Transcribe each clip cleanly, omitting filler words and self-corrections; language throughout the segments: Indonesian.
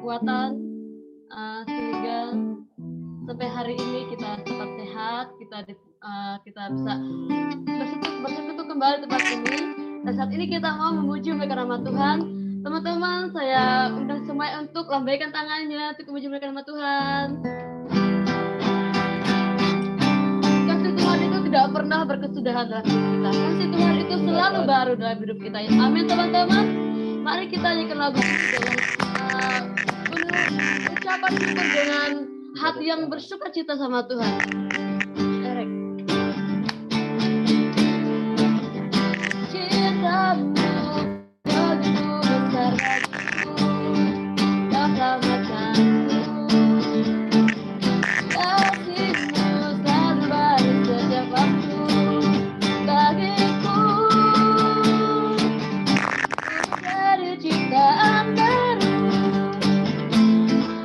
kekuatan sehingga sampai hari ini kita tetap sehat, kita bisa bersekutu kembali tempat ini. Dan saat ini kita mau memuji nama Tuhan. Teman-teman, saya undang semua untuk lambaikan tangannya untuk memuji nama Tuhan. Kasih Tuhan itu tidak pernah berkesudahan dalam hidup kita. Kasih Tuhan itu selalu baru dalam hidup kita. Amin teman-teman. Mari kita nyanyikan lagu ini dengan ucapan syukur dengan hati yang bersuka cita sama Tuhan. Erek. Cintamu begitu besar bagiku, kau selamatkanku. Kasihmu selalu baru setiap waktu bagiku. Dari ciptaan baru,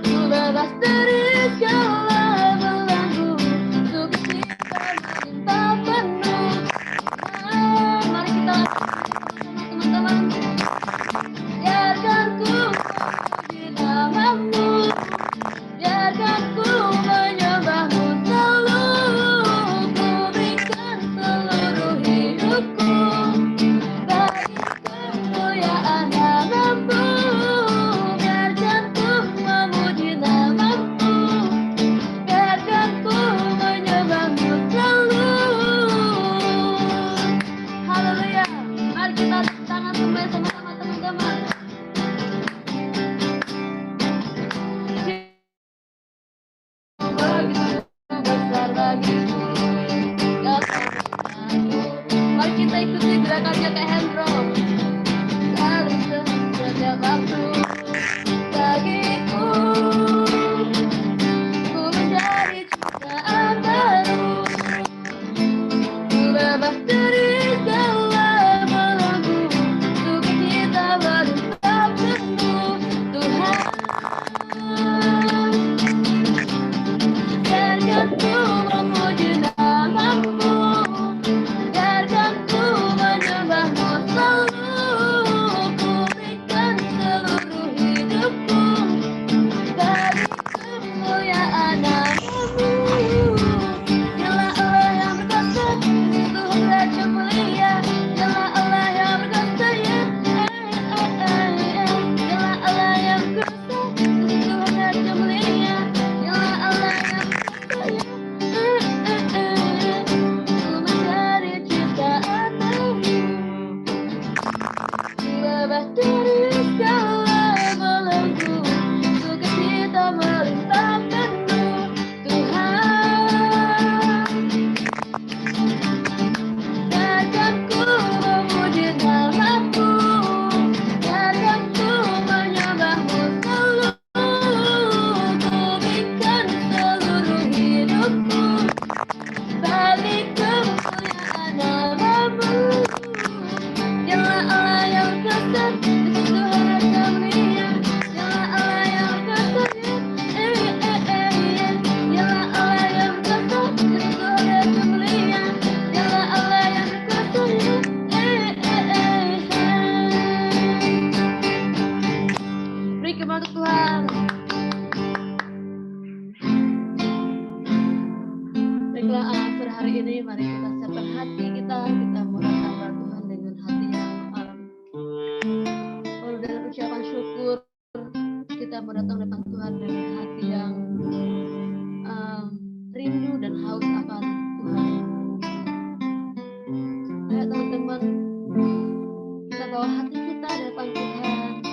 ku bebas dari segala belenggu, untuk kita cinta penuh. Mari kita teman-teman, biarkan ku memuji namamu, biarkan ku menyembahmu selalu, ku berikan seluruh hidupku bagi kemuliaan namamu, biarkan ku memuji namamu, biarkan ku menyembahmu selalu. Haleluya. Mari kita tangan sama-sama teman-teman. Begitu besar bagiku, ya Tuhanku. Mari kita ikuti gerakannya Kak Hendro. Selalu setiap waktu bagiku, ku menjadi ciptaan baru, ku bebas dari segala belenggu, untuk kita berlimpah penuh Tuhan. Biarkan ku memuji namamu, biarkan ku menyembahmu selalu, ku berikan seluruh hidupku bagi kemuliaan namamu. Dialah Allah yang berkuasa, Tuhan Raja mulia. Dialah Allah yang berkuasa, ya. Dialah Allah yang berkuasa, Tuhan Raja mulia. Dialah Allah yang berkuasa, ya. Ku menjadi ciptaanmu, ku bebas dari segala belenggu, sukacita melimpah penuh Tuhan. Biarkan ku memuji namamu, biarkan ku menyembahmu selalu, ku berikan seluruh hidupku bagi kemuliaan namamu. Dialah Allah yang berkuasa, Tuhan Raja mulia. Dialah Allah yang berkuasa, dialah Allah yang berkuasa, Tuhan Raja mulia. Dialah Allah yang berkuasa, beri kepada Tuhan. Baiklah, pada hari ini mari kita siapkan hati kita mau datang kepada Tuhan dengan hati yang penuh dengan ucapan syukur. Kita mau datang depan Tuhan dengan hati yang rindu dan haus akan Tuhan. Ayo teman-teman, kita bawa hati kita di depan Tuhan.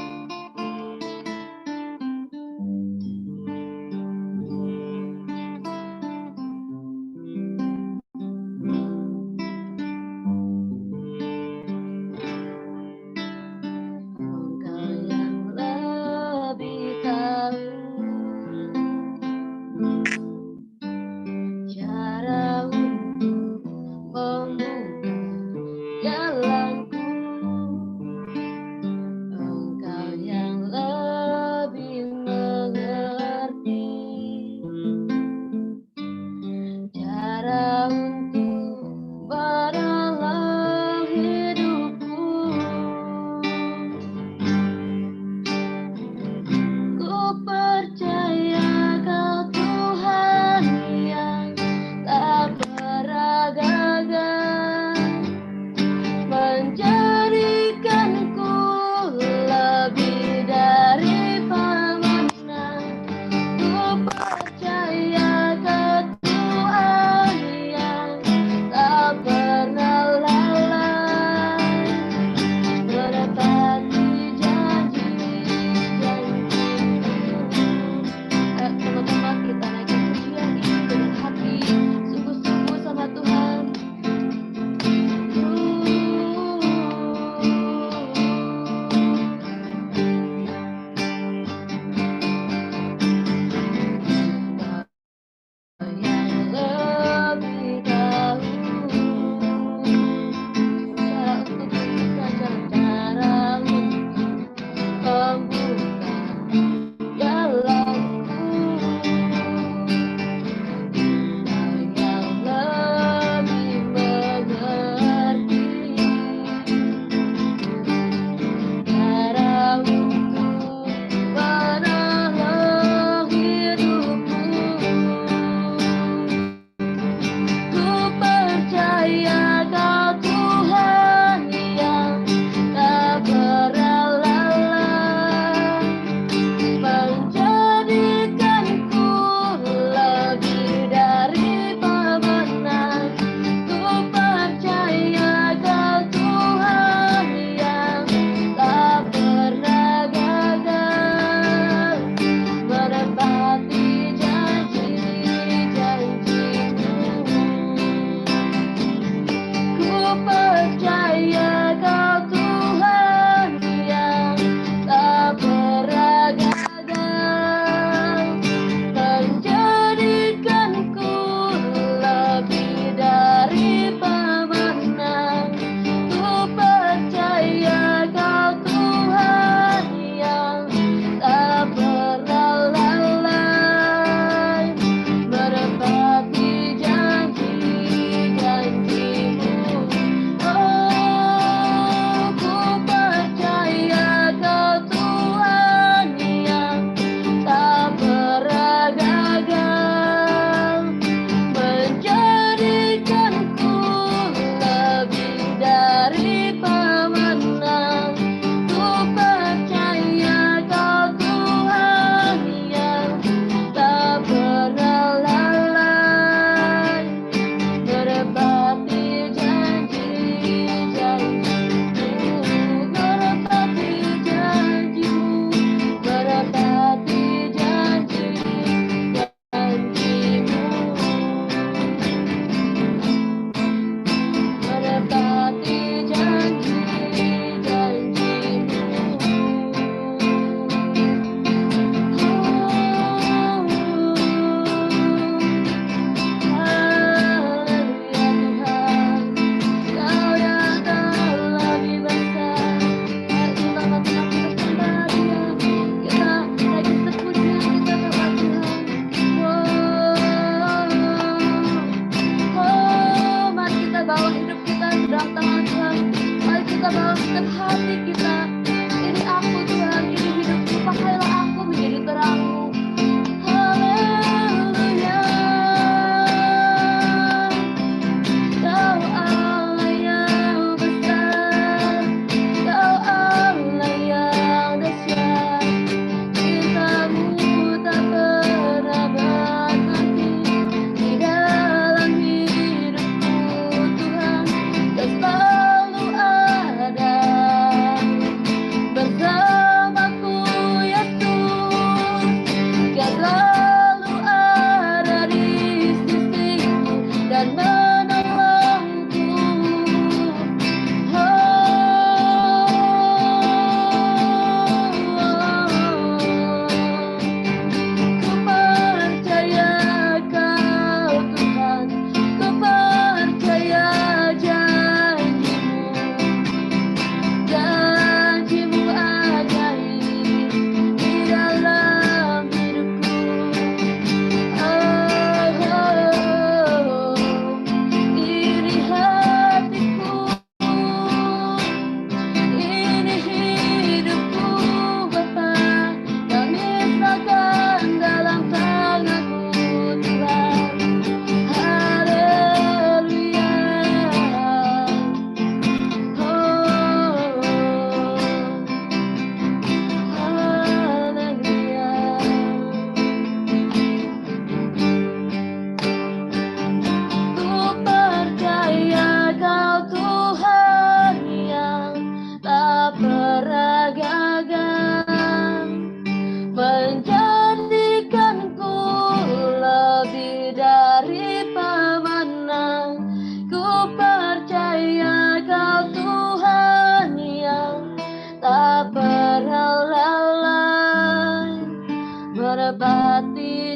Engkau yang lebih tahu cara untuk membuka jalanku.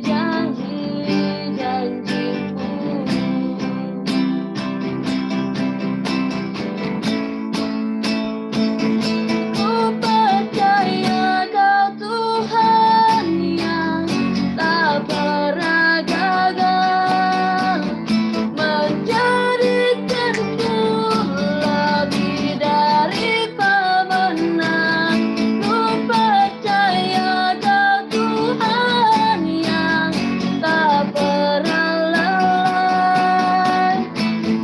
janji-janjimu. Ku percaya Kau Tuhan yang tak pernah gagal, menjadikanku lebih dari pemenang. Ku percaya Kau Tuhan yang tak pernah lalai,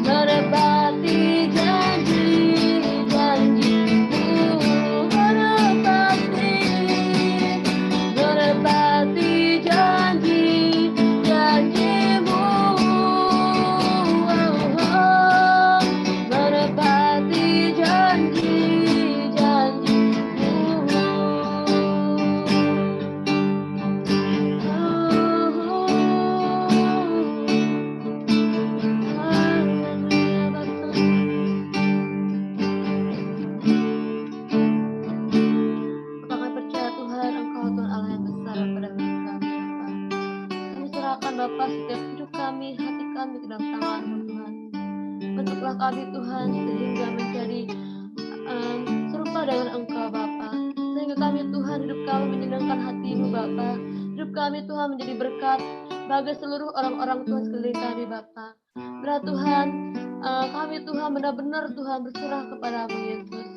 menepati janji-janjimu, menepati janji-janjimu, menepati Apakah percaya Tuhan, Engkau Tuhan Allah yang besar pada hidup kami, Bapa. Kami serahkan Bapa setiap hidup kami, hati kami ke dalam tangan-Mu, Tuhan. Bentuklah kami Tuhan sehingga menjadi serupa dengan Engkau Bapa. Sehingga kami Tuhan, hidup kami menyenangkan hati-Mu Bapa. Hidup kami Tuhan menjadi berkat bagi seluruh orang-orang Tuhan sekeliling kami Bapa. Berat Tuhan, kami Tuhan benar-benar Tuhan berserah kepada-Mu Yesus.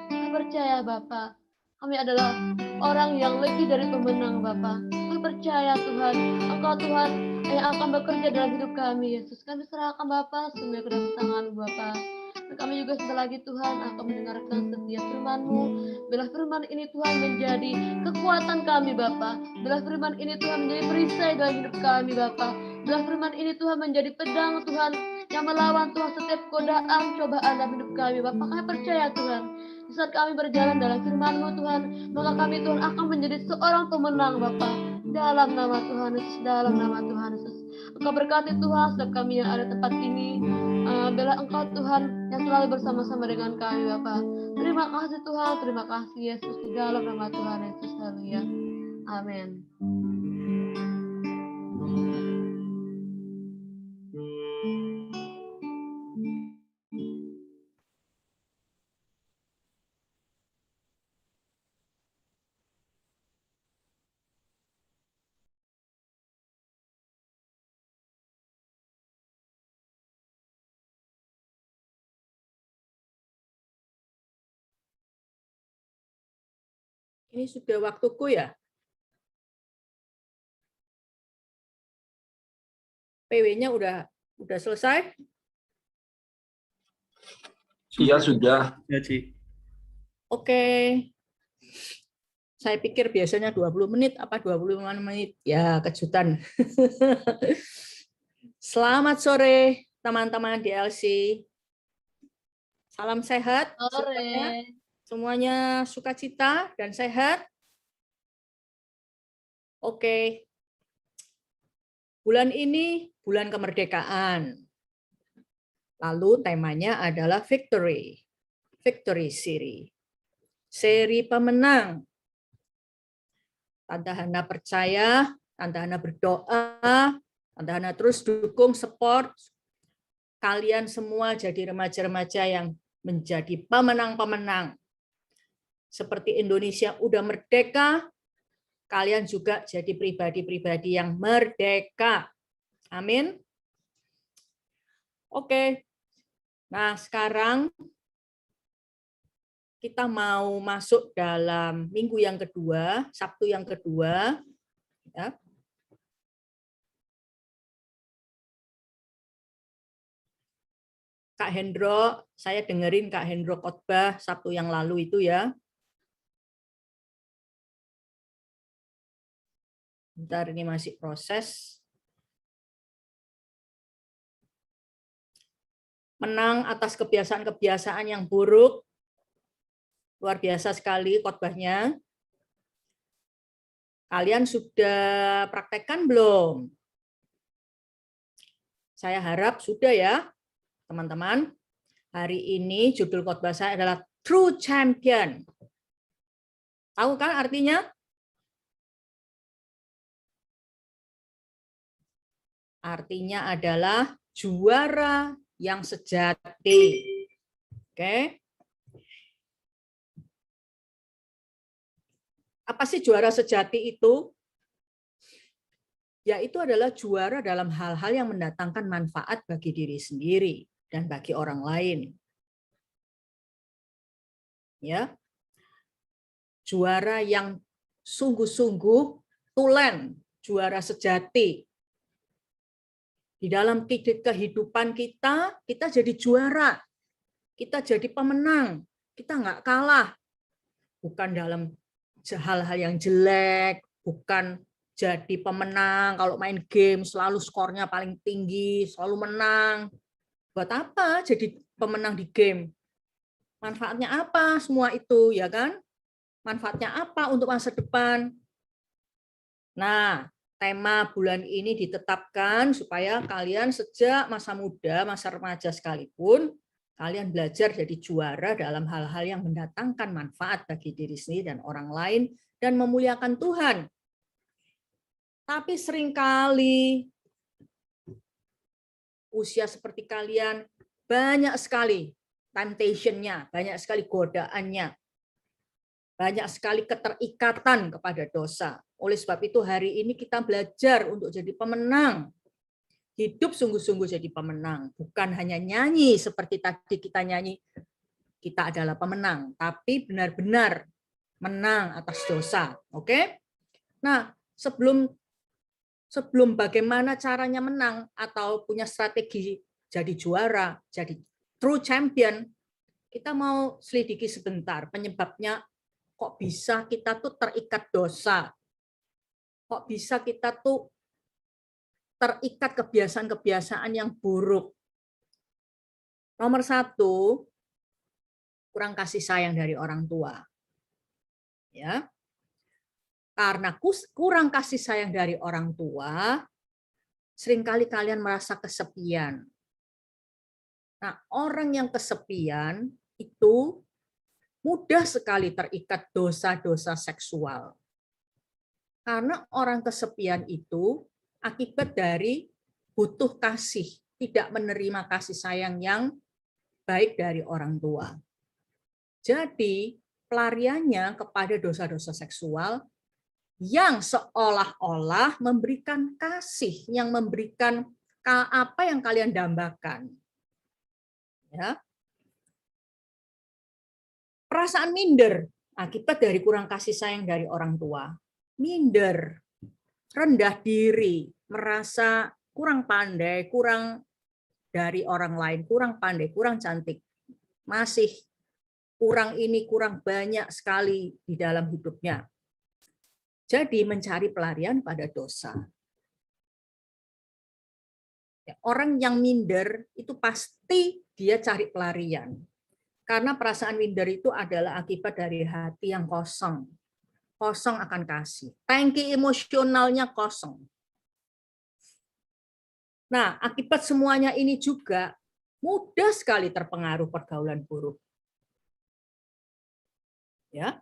Kami percaya Bapa, kami adalah orang yang lebih dari pemenang Bapa. Kami percaya Tuhan, Engkau Tuhan yang akan bekerja dalam hidup kami Yesus. Kami serahkan Bapa semua ke dalam tangan Bapa. Dan kami juga sebentar lagi Tuhan akan mendengarkan setiap firman-Mu. Bilah firman ini Tuhan menjadi kekuatan kami Bapa. Bilah firman ini Tuhan menjadi perisai dalam hidup kami Bapa. Bilah firman ini Tuhan menjadi pedang Tuhan yang melawan Tuhan setiap godaan cobaan dalam hidup kami Bapa. Kami percaya Tuhan, di saat kami berjalan dalam firman-Mu Tuhan, maka kami Tuhan akan menjadi seorang pemenang Bapa. Dalam nama Tuhan Yesus, dalam nama Tuhan Yesus. Engkau berkati Tuhan setiap kami yang ada tempat ini. Bela Engkau Tuhan yang selalu bersama-sama dengan kami Bapa. Terima kasih Tuhan, terima kasih Yesus, di dalam nama Tuhan Yesus. Haleluya. Amin. Ini sudah waktuku ya? PW-nya udah selesai? Iya, sudah. Ya, Ci. Oke. Saya pikir biasanya 20 menit, apa 25 menit? Ya, kejutan. Selamat sore, teman-teman DLC. Salam sehat. Sore. Semuanya sukacita dan sehat. Oke. Bulan ini bulan kemerdekaan. Lalu temanya adalah victory. Victory series. Seri pemenang. Tante Hana percaya, Tante Hana berdoa, Tante Hana terus dukung, support kalian semua jadi remaja-remaja yang menjadi pemenang-pemenang. Seperti Indonesia udah merdeka, kalian juga jadi pribadi-pribadi yang merdeka. Amin. Oke. Nah, sekarang kita mau masuk dalam minggu yang kedua, Sabtu yang kedua. Ya. Kak Hendro, saya dengerin Kak Hendro khotbah Sabtu yang lalu itu ya. Bentar, ini masih proses. Menang atas kebiasaan-kebiasaan yang buruk. Luar biasa sekali khotbahnya. Kalian sudah praktekkan belum? Saya harap sudah ya, teman-teman. Hari ini judul khotbah saya adalah True Champion. Tahu kan artinya? artinya adalah juara yang sejati. Oke. Apa sih juara sejati itu? Yaitu adalah juara dalam hal-hal yang mendatangkan manfaat bagi diri sendiri dan bagi orang lain. Ya. Juara yang sungguh-sungguh tulen, juara sejati. Di dalam kehidupan kita jadi juara. Kita jadi pemenang. Kita nggak kalah. Bukan dalam hal-hal yang jelek, bukan jadi pemenang. Kalau main game selalu skornya paling tinggi, selalu menang. Buat apa jadi pemenang di game? Manfaatnya apa semua itu, ya kan? Manfaatnya apa untuk masa depan? Nah, tema bulan ini ditetapkan supaya kalian sejak masa muda, masa remaja sekalipun, kalian belajar jadi juara dalam hal-hal yang mendatangkan manfaat bagi diri sendiri dan orang lain, dan memuliakan Tuhan. Tapi seringkali usia seperti kalian banyak sekali temptation-nya, banyak sekali godaannya, banyak sekali keterikatan kepada dosa. Oleh sebab itu hari ini kita belajar untuk jadi pemenang. Hidup sungguh-sungguh jadi pemenang. Bukan hanya nyanyi seperti tadi kita nyanyi, kita adalah pemenang. Tapi benar-benar menang atas dosa. Oke? Nah, sebelum bagaimana caranya menang atau punya strategi jadi juara, jadi true champion, kita mau selidiki sebentar penyebabnya. Kok bisa kita tuh terikat dosa? Kok bisa kita tuh terikat kebiasaan-kebiasaan yang buruk? Nomor 1, kurang kasih sayang dari orang tua. Ya. Karena kurang kasih sayang dari orang tua, seringkali kalian merasa kesepian. Nah, orang yang kesepian itu mudah sekali terikat dosa-dosa seksual. Karena orang kesepian itu akibat dari butuh kasih, tidak menerima kasih sayang yang baik dari orang tua. Jadi, pelariannya kepada dosa-dosa seksual yang seolah-olah memberikan kasih, yang memberikan apa yang kalian dambakan. Ya. Perasaan minder akibat dari kurang kasih sayang dari orang tua. Minder, rendah diri, merasa kurang pandai, kurang dari orang lain, kurang pandai, kurang cantik, masih kurang ini, kurang banyak sekali di dalam hidupnya. Jadi mencari pelarian pada dosa. Orang yang minder itu pasti dia cari pelarian. Karena perasaan minder itu adalah akibat dari hati yang kosong. Kosong akan kasih. Tangki emosionalnya kosong. Nah, akibat semuanya ini juga mudah sekali terpengaruh pergaulan buruk. Ya.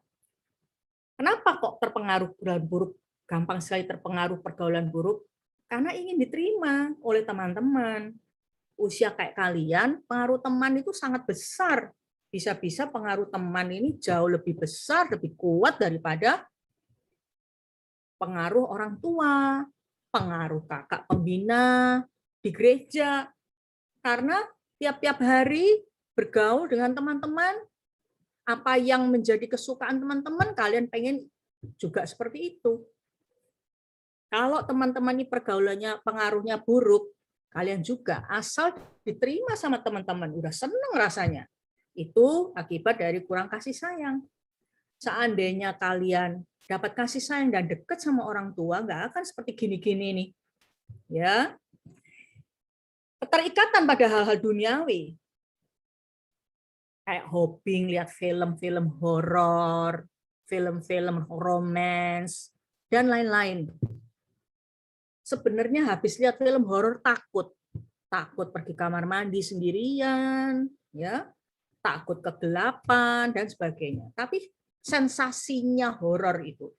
Kenapa kok terpengaruh pergaulan buruk? Gampang sekali terpengaruh pergaulan buruk. Karena ingin diterima oleh teman-teman. Usia kayak kalian, pengaruh teman itu sangat besar. Bisa-bisa pengaruh teman ini jauh lebih besar, lebih kuat daripada pengaruh orang tua, pengaruh kakak pembina di gereja. Karena tiap-tiap hari bergaul dengan teman-teman, apa yang menjadi kesukaan teman-teman, kalian pengen juga seperti itu. Kalau teman-teman ini pergaulannya, pengaruhnya buruk, kalian juga asal diterima sama teman-teman, udah seneng rasanya. Itu akibat dari kurang kasih sayang. Seandainya kalian dapat kasih sayang dan dekat sama orang tua, nggak akan seperti gini-gini nih. Ya. Keterikatan pada hal-hal duniawi. Kayak hobi lihat film-film horor, film-film romance, dan lain-lain. Sebenarnya habis lihat film horor takut pergi kamar mandi sendirian, ya. Takut kegelapan dan sebagainya. Tapi sensasinya horor itu,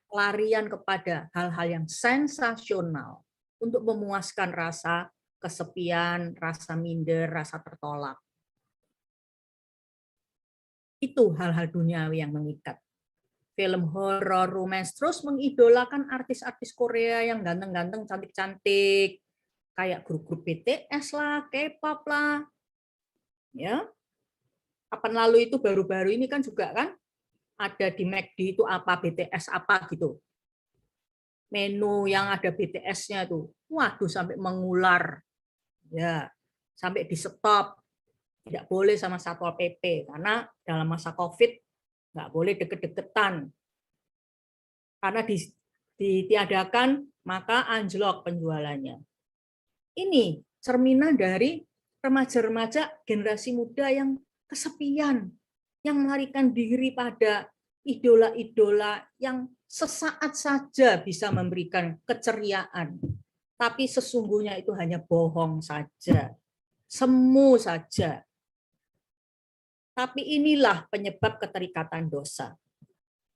larian kepada hal-hal yang sensasional, untuk memuaskan rasa kesepian, rasa minder, rasa tertolak. Itu hal-hal duniawi yang mengikat. Film horor, romance, terus mengidolakan artis-artis Korea yang ganteng-ganteng, cantik-cantik, kayak grup-grup BTS lah, K-pop lah. Ya. Kapan lalu itu baru-baru ini kan juga kan ada di McD itu apa BTS apa gitu. Menu yang ada BTS-nya itu. Waduh sampai mengular. Ya, sampai di stop. Tidak boleh sama Satpol PP karena dalam masa Covid nggak boleh deket-deketan. Karena ditiadakan maka anjlok penjualannya. Ini cerminan dari remaja-remaja generasi muda yang kesepian, yang melarikan diri pada idola-idola yang sesaat saja bisa memberikan keceriaan. Tapi sesungguhnya itu hanya bohong saja, semu saja. Tapi inilah penyebab keterikatan dosa.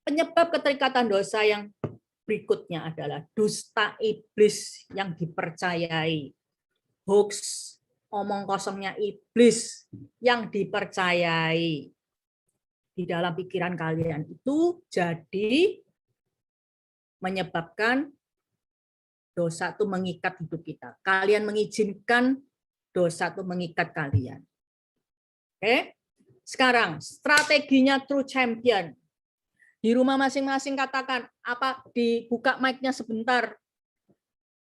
Penyebab keterikatan dosa yang berikutnya adalah dusta iblis yang dipercayai. Hoax, omong kosongnya iblis yang dipercayai. Di dalam pikiran kalian itu jadi menyebabkan dosa itu mengikat hidup kita. Kalian mengizinkan dosa itu mengikat kalian. Oke? Sekarang strateginya True Champion. Di rumah masing-masing katakan, apa dibuka mic-nya sebentar.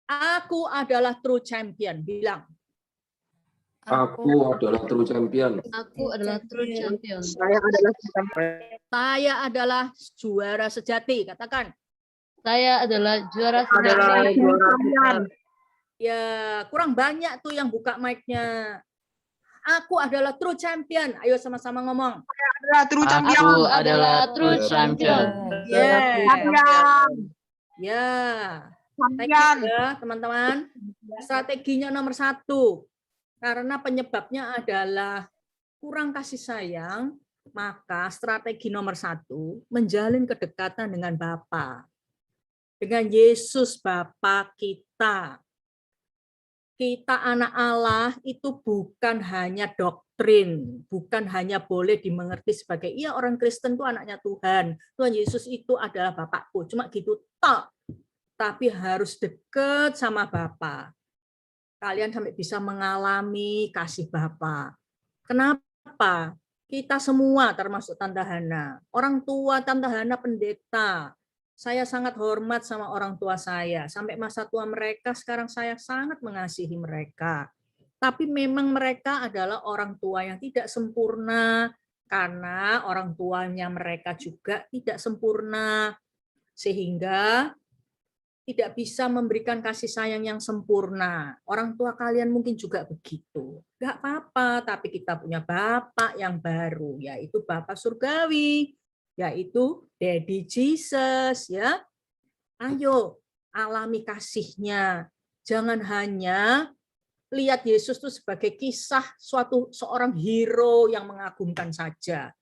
Aku adalah True Champion, bilang. Aku adalah true champion. Aku adalah true champion. Saya adalah juara sejati, katakan. Saya adalah juara sejati. Ya, kurang banyak tuh yang buka mic-nya. Aku adalah true champion. Ayo sama-sama ngomong. True Aku champion. adalah true champion. Yeah. Champion. Ya. Thank Champion. you ya, teman-teman. Strateginya nomor 1. Karena penyebabnya adalah kurang kasih sayang, maka strategi nomor 1, menjalin kedekatan dengan Bapa. Dengan Yesus Bapa kita. Kita anak Allah itu bukan hanya doktrin, bukan hanya boleh dimengerti sebagai iya orang Kristen itu anaknya Tuhan. Tuhan Yesus itu adalah Bapakku. Cuma gitu tok. Tapi harus dekat sama Bapa. Kalian sampai bisa mengalami kasih Bapa. Kenapa? Kita semua termasuk Tante Hana, orang tua Tante Hana pendeta. Saya sangat hormat sama orang tua saya. Sampai masa tua mereka, sekarang saya sangat mengasihi mereka. Tapi memang mereka adalah orang tua yang tidak sempurna, karena orang tuanya mereka juga tidak sempurna. Sehingga tidak bisa memberikan kasih sayang yang sempurna. Orang tua kalian mungkin juga begitu. Enggak apa-apa, tapi kita punya Bapak yang baru, yaitu Bapak Surgawi, yaitu Daddy Jesus, ya. Ayo alami kasihnya. Jangan hanya lihat Yesus itu sebagai kisah seorang hero yang mengagumkan saja.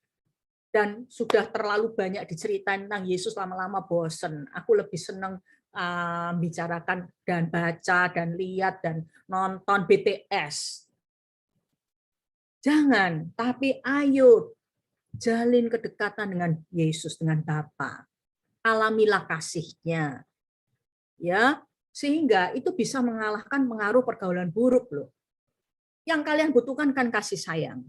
Dan sudah terlalu banyak diceritain tentang Yesus, lama-lama bosen. Aku lebih senang bicarakan dan baca dan lihat dan nonton BTS. Jangan, tapi ayo jalin kedekatan dengan Yesus, dengan Bapa. Alamilah kasihnya. Ya, sehingga itu bisa mengalahkan pengaruh pergaulan buruk loh. Yang kalian butuhkan kan kasih sayang.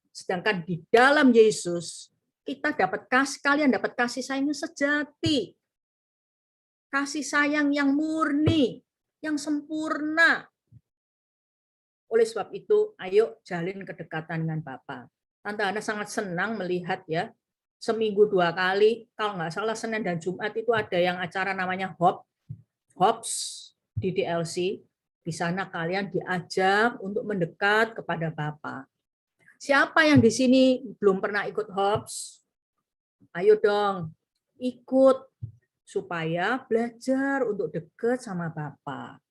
Sedangkan di dalam Yesus kita kalian dapat kasih sayang yang sejati. Kasih sayang yang murni, yang sempurna. Oleh sebab itu, ayo jalin kedekatan dengan Bapa. Tante Hana sangat senang melihat ya, seminggu 2 kali, kalau nggak salah Senin dan Jumat itu ada yang acara namanya Hops di DLC. Di sana kalian diajak untuk mendekat kepada Bapa. Siapa yang di sini belum pernah ikut Hops? Ayo dong, ikut supaya belajar untuk dekat sama Bapa.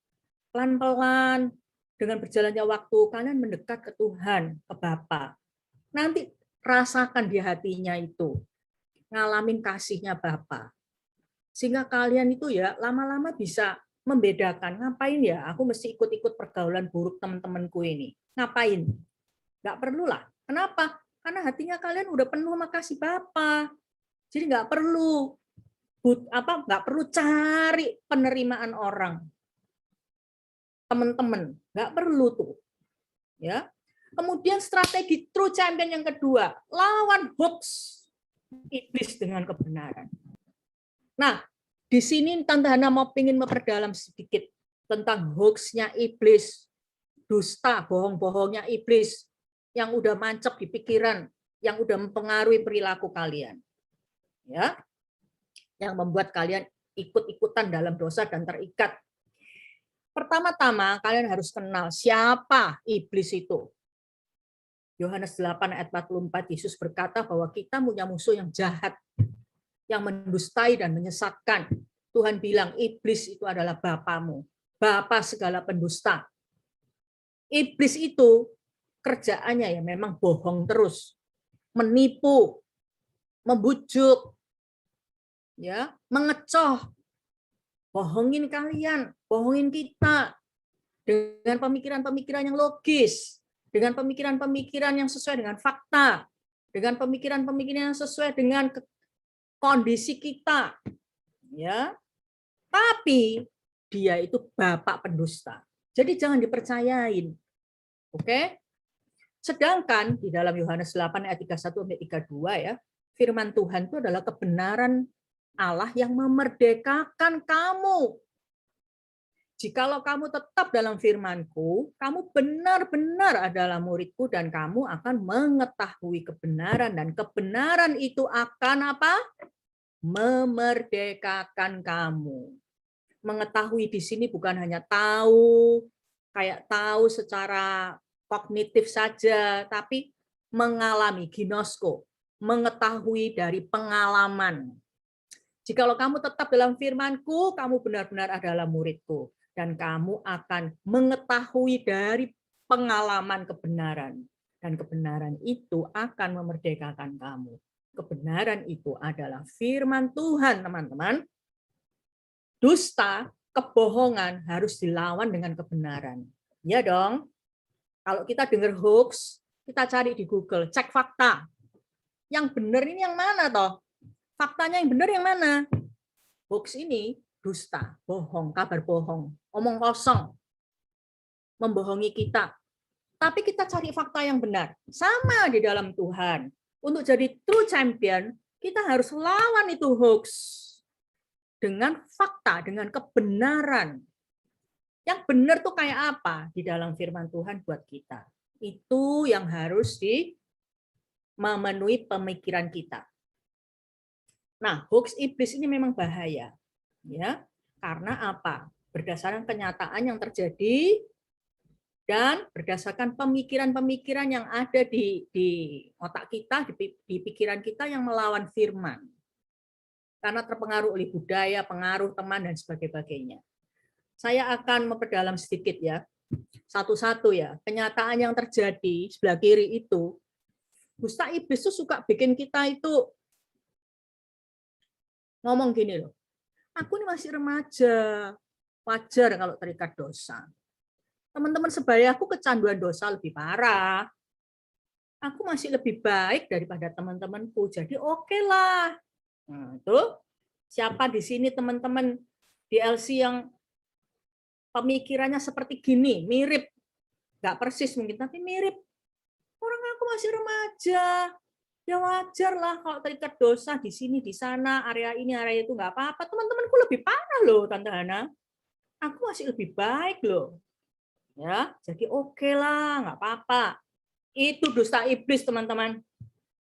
Pelan-pelan, dengan berjalannya waktu, kalian mendekat ke Tuhan, ke Bapa. Nanti rasakan di hatinya itu, ngalamin kasihnya Bapa. Sehingga kalian itu ya lama-lama bisa membedakan. Ngapain ya? Aku mesti ikut-ikut pergaulan buruk teman-temanku ini. Ngapain? Nggak perlu lah. Kenapa? Karena hatinya kalian udah penuh sama kasih Bapa. Jadi nggak perlu nggak perlu cari penerimaan orang. Teman-teman, nggak perlu tuh. Ya. Kemudian strategi true champion yang kedua, lawan hoax iblis dengan kebenaran. Nah, di sini Tante Hana mau ingin memperdalam sedikit tentang hoaxnya iblis, dusta, bohong-bohongnya iblis yang udah mancep di pikiran, yang udah mempengaruhi perilaku kalian. Ya. Yang membuat kalian ikut-ikutan dalam dosa dan terikat. Pertama-tama kalian harus kenal siapa iblis itu. Yohanes 8 ayat 44, Yesus berkata bahwa kita punya musuh yang jahat, yang mendustai dan menyesatkan. Tuhan bilang iblis itu adalah bapamu, bapa segala pendusta. Iblis itu kerjaannya ya memang bohong terus, menipu, membujuk, ya, mengecoh, bohongin kalian, bohongin kita dengan pemikiran-pemikiran yang logis, dengan pemikiran-pemikiran yang sesuai dengan fakta, dengan pemikiran-pemikiran yang sesuai dengan kondisi kita, ya. Tapi dia itu bapak pendusta. Jadi jangan dipercayain. Oke? Sedangkan di dalam Yohanes 8 ayat 31 sampai 32 ya, firman Tuhan itu adalah kebenaran Allah yang memerdekakan kamu. Jikalau kamu tetap dalam firman-Ku, kamu benar-benar adalah murid-Ku dan kamu akan mengetahui kebenaran, dan kebenaran itu akan apa? Memerdekakan kamu. Mengetahui di sini bukan hanya tahu, kayak tahu secara kognitif saja, tapi mengalami, ginosko, mengetahui dari pengalaman. Jikalau kamu tetap dalam firman-Ku, kamu benar-benar adalah murid-Ku. Dan kamu akan mengetahui dari pengalaman kebenaran. Dan kebenaran itu akan memerdekakan kamu. Kebenaran itu adalah firman Tuhan, teman-teman. Dusta, kebohongan harus dilawan dengan kebenaran. Ya dong. Kalau kita dengar hoax, kita cari di Google, cek fakta. Yang benar ini yang mana toh? Faktanya yang benar yang mana? Hoax ini dusta, bohong, kabar bohong, omong kosong, membohongi kita. Tapi kita cari fakta yang benar. Sama di dalam Tuhan. Untuk jadi true champion, kita harus lawan itu hoax dengan fakta, dengan kebenaran. Yang benar tuh kayak apa di dalam firman Tuhan buat kita. Itu yang harus memenuhi pemikiran kita. Nah, hoax iblis ini memang bahaya. Ya, karena apa? Berdasarkan kenyataan yang terjadi dan berdasarkan pemikiran-pemikiran yang ada di otak kita, di pikiran kita yang melawan firman. Karena terpengaruh oleh budaya, pengaruh teman dan sebagainya. Saya akan memperdalam sedikit ya. Satu-satu ya. Kenyataan yang terjadi sebelah kiri itu, dusta iblis itu suka bikin kita itu ngomong gini loh. Aku ini masih remaja, wajar kalau terikat dosa. Teman-teman sebaya aku kecanduan dosa lebih parah. Aku masih lebih baik daripada teman-temanku, jadi oke lah. Nah, itu siapa di sini teman-teman DLC yang pemikirannya seperti gini, mirip, nggak persis mungkin, tapi mirip. Orang aku masih remaja, ya wajar lah kalau terikat dosa di sini, di sana, area ini, area itu nggak apa-apa. Teman-temanku lebih parah loh, Tante Hana. Aku masih lebih baik loh. Ya, jadi oke lah, nggak apa-apa. Itu dusta iblis, teman-teman.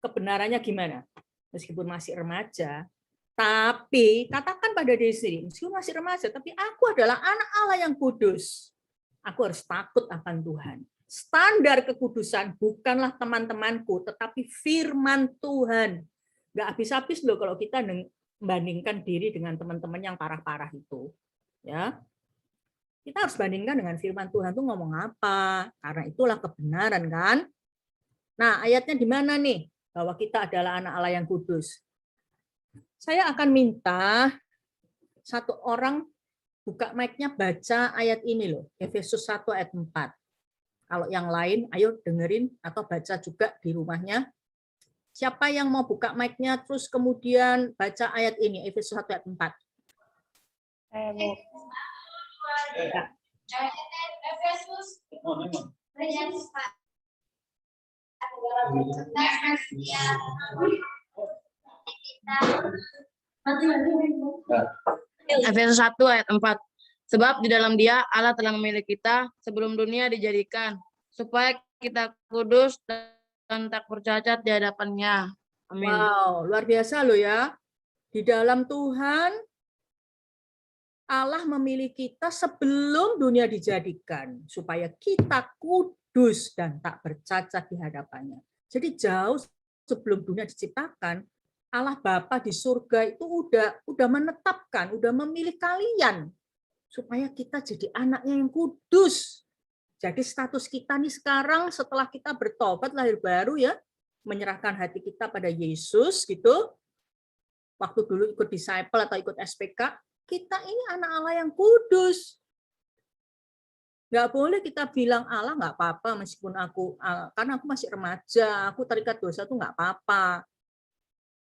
Kebenarannya gimana? Meskipun masih remaja, tapi katakan pada diri sendiri, meskipun masih remaja, tapi aku adalah anak Allah yang kudus. Aku harus takut akan Tuhan. Standar kekudusan bukanlah teman-temanku, tetapi firman Tuhan. Nggak habis-habis loh kalau kita membandingkan diri dengan teman-teman yang parah-parah itu. Ya, kita harus bandingkan dengan firman Tuhan itu ngomong apa. Karena itulah kebenaran kan. Nah, ayatnya di mana nih? Bahwa kita adalah anak Allah yang kudus. Saya akan minta satu orang buka mic-nya, baca ayat ini loh, Efesus 1 ayat 4. Kalau yang lain, ayo dengerin atau baca juga di rumahnya. Siapa yang mau buka mic-nya terus kemudian baca ayat ini, Efesus 1 ayat 4? Ya. Efesus 1 ayat 4. Sebab di dalam Dia Allah telah memilih kita sebelum dunia dijadikan supaya kita kudus dan tak bercacat di hadapan-Nya. Amin. Wow, luar biasa loh ya. Di dalam Tuhan Allah memilih kita sebelum dunia dijadikan supaya kita kudus dan tak bercacat di hadapannya. Jadi jauh sebelum dunia diciptakan, Allah Bapa di surga itu udah menetapkan, udah memilih kalian supaya kita jadi anaknya yang kudus. Jadi status kita nih sekarang setelah kita bertobat lahir baru ya, menyerahkan hati kita pada Yesus gitu. Waktu dulu ikut disciple atau ikut SPK, kita ini anak Allah yang kudus. Nggak boleh kita bilang Allah nggak apa-apa meskipun karena aku masih remaja, aku terikat dosa tuh nggak apa-apa.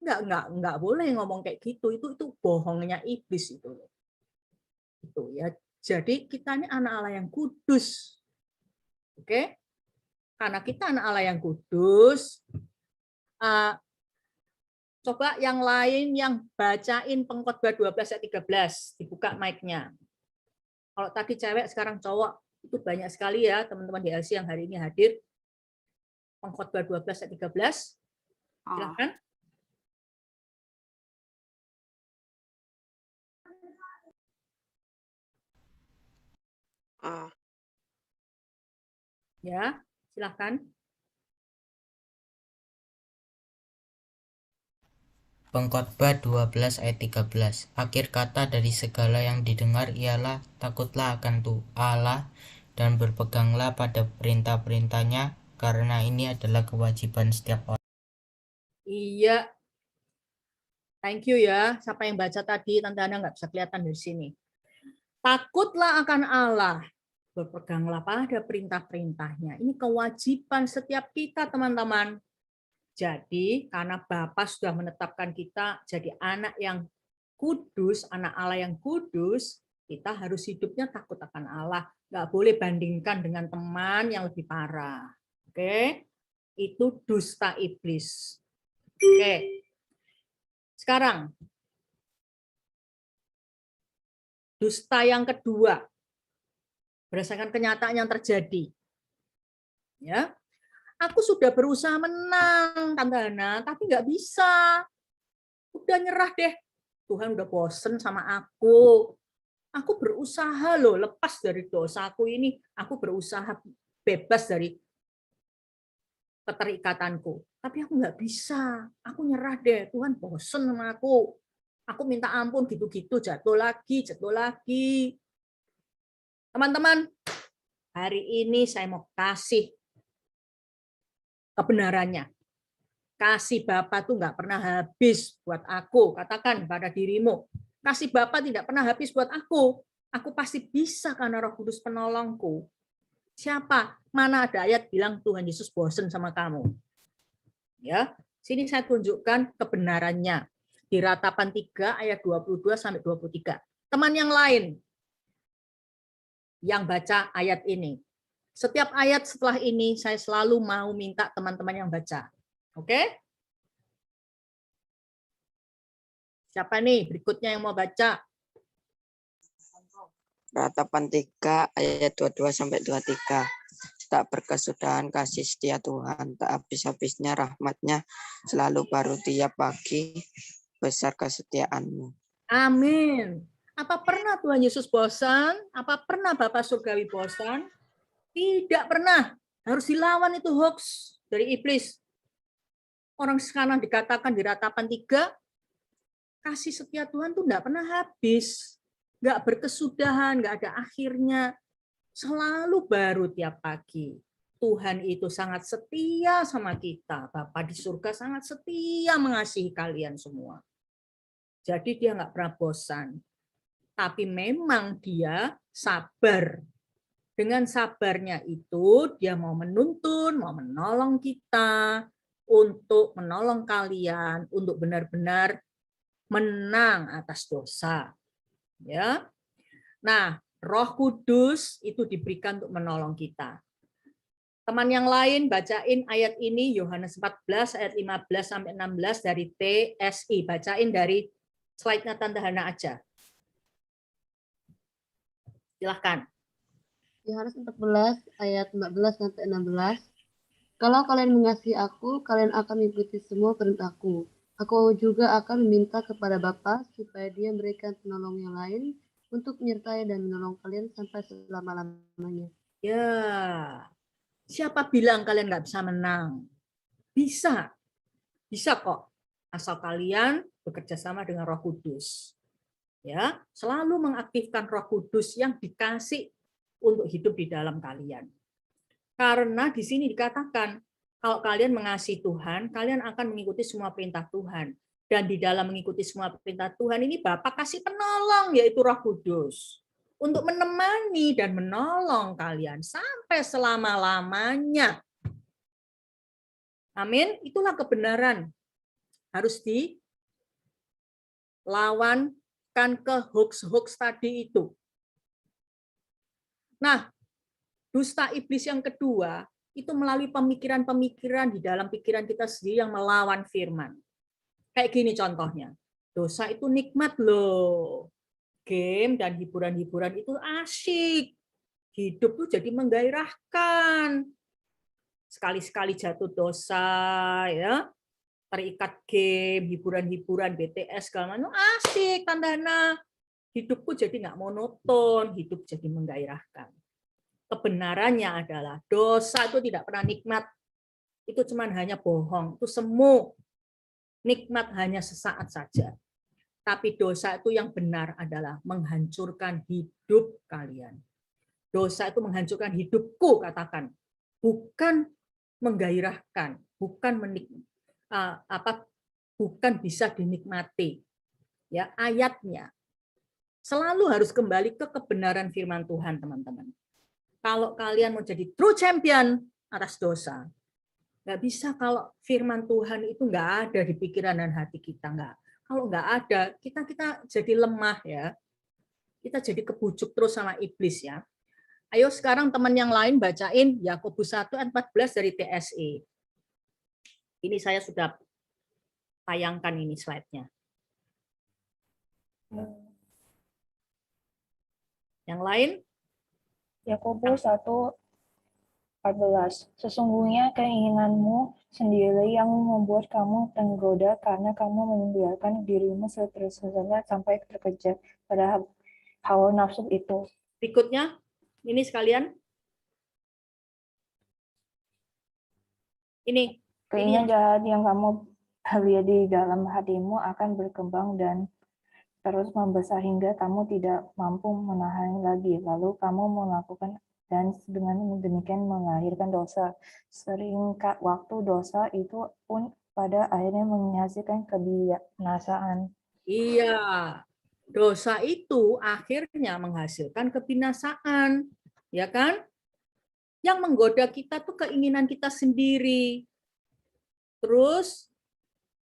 Nggak boleh ngomong kayak gitu. Itu bohongnya iblis itu. Itu ya. Jadi kita ini anak Allah yang kudus. Oke? Karena kita anak Allah yang kudus, coba yang lain yang bacain Pengkhotbah 12 ayat 13, dibuka mic-nya. Kalau tadi cewek, sekarang cowok, itu banyak sekali ya teman-teman di LC yang hari ini hadir. Pengkhotbah 12 ayat 13. Silakan. Ya, silakan. Pengkhotbah 12 ayat 13. Akhir kata dari segala yang didengar ialah takutlah akan Allah dan berpeganglah pada perintah-perintahnya, karena ini adalah kewajiban setiap orang. Iya. Thank you ya. Siapa yang baca tadi, Tante Ana nggak bisa kelihatan dari sini. Takutlah akan Allah, berpeganglah pada perintah-perintahnya. Ini kewajiban setiap kita, teman-teman. Jadi, karena Bapa sudah menetapkan kita jadi anak yang kudus, anak Allah yang kudus, kita harus hidupnya takut akan Allah. Nggak boleh bandingkan dengan teman yang lebih parah. Oke? Itu dusta iblis. Oke. Sekarang, dusta yang kedua, berdasarkan kenyataan yang terjadi. Ya, aku sudah berusaha menang, Tante Hana, tapi nggak bisa. Udah nyerah deh. Tuhan udah bosen sama aku. Aku berusaha loh, lepas dari dosaku ini. Aku berusaha bebas dari keterikatanku. Tapi aku nggak bisa. Aku nyerah deh. Tuhan bosen sama aku. Aku minta ampun gitu-gitu, jatuh lagi. Teman-teman, hari ini saya mau kasih kebenarannya. Kasih Bapa tuh nggak pernah habis buat aku. Katakan pada dirimu, kasih Bapa tidak pernah habis buat aku. Aku pasti bisa karena Roh Kudus penolongku. Siapa? Mana ada ayat bilang Tuhan Yesus bosan sama kamu? Ya, sini saya tunjukkan kebenarannya. Di Ratapan 3 ayat 22 sampai 23. Teman yang lain yang baca ayat ini. Setiap ayat setelah ini saya selalu mau minta teman-teman yang baca. Oke? Siapa nih berikutnya yang mau baca? Ratapan 3 ayat 22 sampai 23. Tak berkesudahan kasih setia Tuhan, tak habis-habisnya rahmat-Nya, selalu baru tiap pagi, besar kesetiaan-Mu. Amin. Apa pernah Tuhan Yesus bosan? Apa pernah Bapak Surgawi bosan? Tidak pernah. Harus dilawan itu hoax dari iblis. Orang sekarang dikatakan di Ratapan 3, kasih setia Tuhan tuh enggak pernah habis. Enggak berkesudahan, enggak ada akhirnya. Selalu baru tiap pagi. Tuhan itu sangat setia sama kita. Bapa di surga sangat setia mengasihi kalian semua. Jadi dia enggak pernah bosan. tapi memang dia sabar. Dengan sabarnya itu, dia mau menuntun, mau menolong kita, untuk menolong kalian, untuk benar-benar menang atas dosa. Ya. Nah, Roh Kudus itu diberikan untuk menolong kita. Teman yang lain bacain ayat ini, Yohanes 14 ayat 15 sampai 16 dari TSI. Bacain dari slide-nya Tante Hana aja. Silahkan. Yohanes 14 ayat 14 sampai 16. Kalau kalian mengasihi aku, kalian akan mengikuti semua perintahku. Aku juga akan meminta kepada Bapa supaya Dia memberikan penolong yang lain untuk menyertai dan menolong kalian sampai selama-lamanya. Ya, siapa bilang kalian nggak bisa menang? Bisa, bisa kok. Asal kalian bekerja sama dengan Roh Kudus. Ya, selalu mengaktifkan Roh Kudus yang dikasih untuk hidup di dalam kalian. Karena di sini dikatakan, kalau kalian mengasihi Tuhan, kalian akan mengikuti semua perintah Tuhan. Dan di dalam mengikuti semua perintah Tuhan ini Bapa kasih penolong, yaitu Roh Kudus. Untuk menemani dan menolong kalian sampai selama-lamanya. Amin. Itulah kebenaran. Harus dilawankan ke hoax-hoax tadi itu. Nah, dusta iblis yang kedua, itu melalui pemikiran-pemikiran di dalam pikiran kita sendiri yang melawan firman. Kayak gini contohnya, dosa itu nikmat loh. Game dan hiburan-hiburan itu asyik. Hidup tuh jadi menggairahkan. Sekali-sekali jatuh dosa, ya, terikat game, hiburan-hiburan, BTS, segala macam, asik, tandana. Hidupku jadi nggak monoton, hidup jadi menggairahkan. Kebenarannya adalah dosa itu tidak pernah nikmat. Itu cuma hanya bohong, itu semu. Nikmat hanya sesaat saja. Tapi dosa itu yang benar adalah menghancurkan hidup kalian. Dosa itu menghancurkan hidupku, katakan. Bukan menggairahkan, bukan bukan bisa dinikmati. Ya, ayatnya selalu harus kembali ke kebenaran firman Tuhan, teman-teman. Kalau kalian mau jadi true champion atas dosa, nggak bisa kalau firman Tuhan itu nggak ada di pikiran dan hati kita, nggak. Kalau nggak ada, kita jadi lemah ya. Kita jadi kebujuk terus sama iblis ya. Ayo sekarang teman yang lain bacain Yakobus 1 ayat 14 dari TSE. Ini saya sudah tayangkan ini slide-nya. Yang lain? Yakobus 1:14. Sesungguhnya keinginanmu sendiri yang membuat kamu tergoda karena kamu membiarkan dirimu terus-terusan sampai terkejar pada hawa nafsu itu. Berikutnya, ini sekalian. Ini. Keinginan jahat yang kamu lihat di dalam hatimu akan berkembang dan terus membesar hingga kamu tidak mampu menahan lagi. Lalu kamu melakukan dan dengan demikian melahirkan dosa. Seringkali waktu dosa itu pun pada akhirnya menghasilkan kebinasaan. Iya, dosa itu akhirnya menghasilkan kebinasaan, ya kan? Yang menggoda kita tuh keinginan kita sendiri. Terus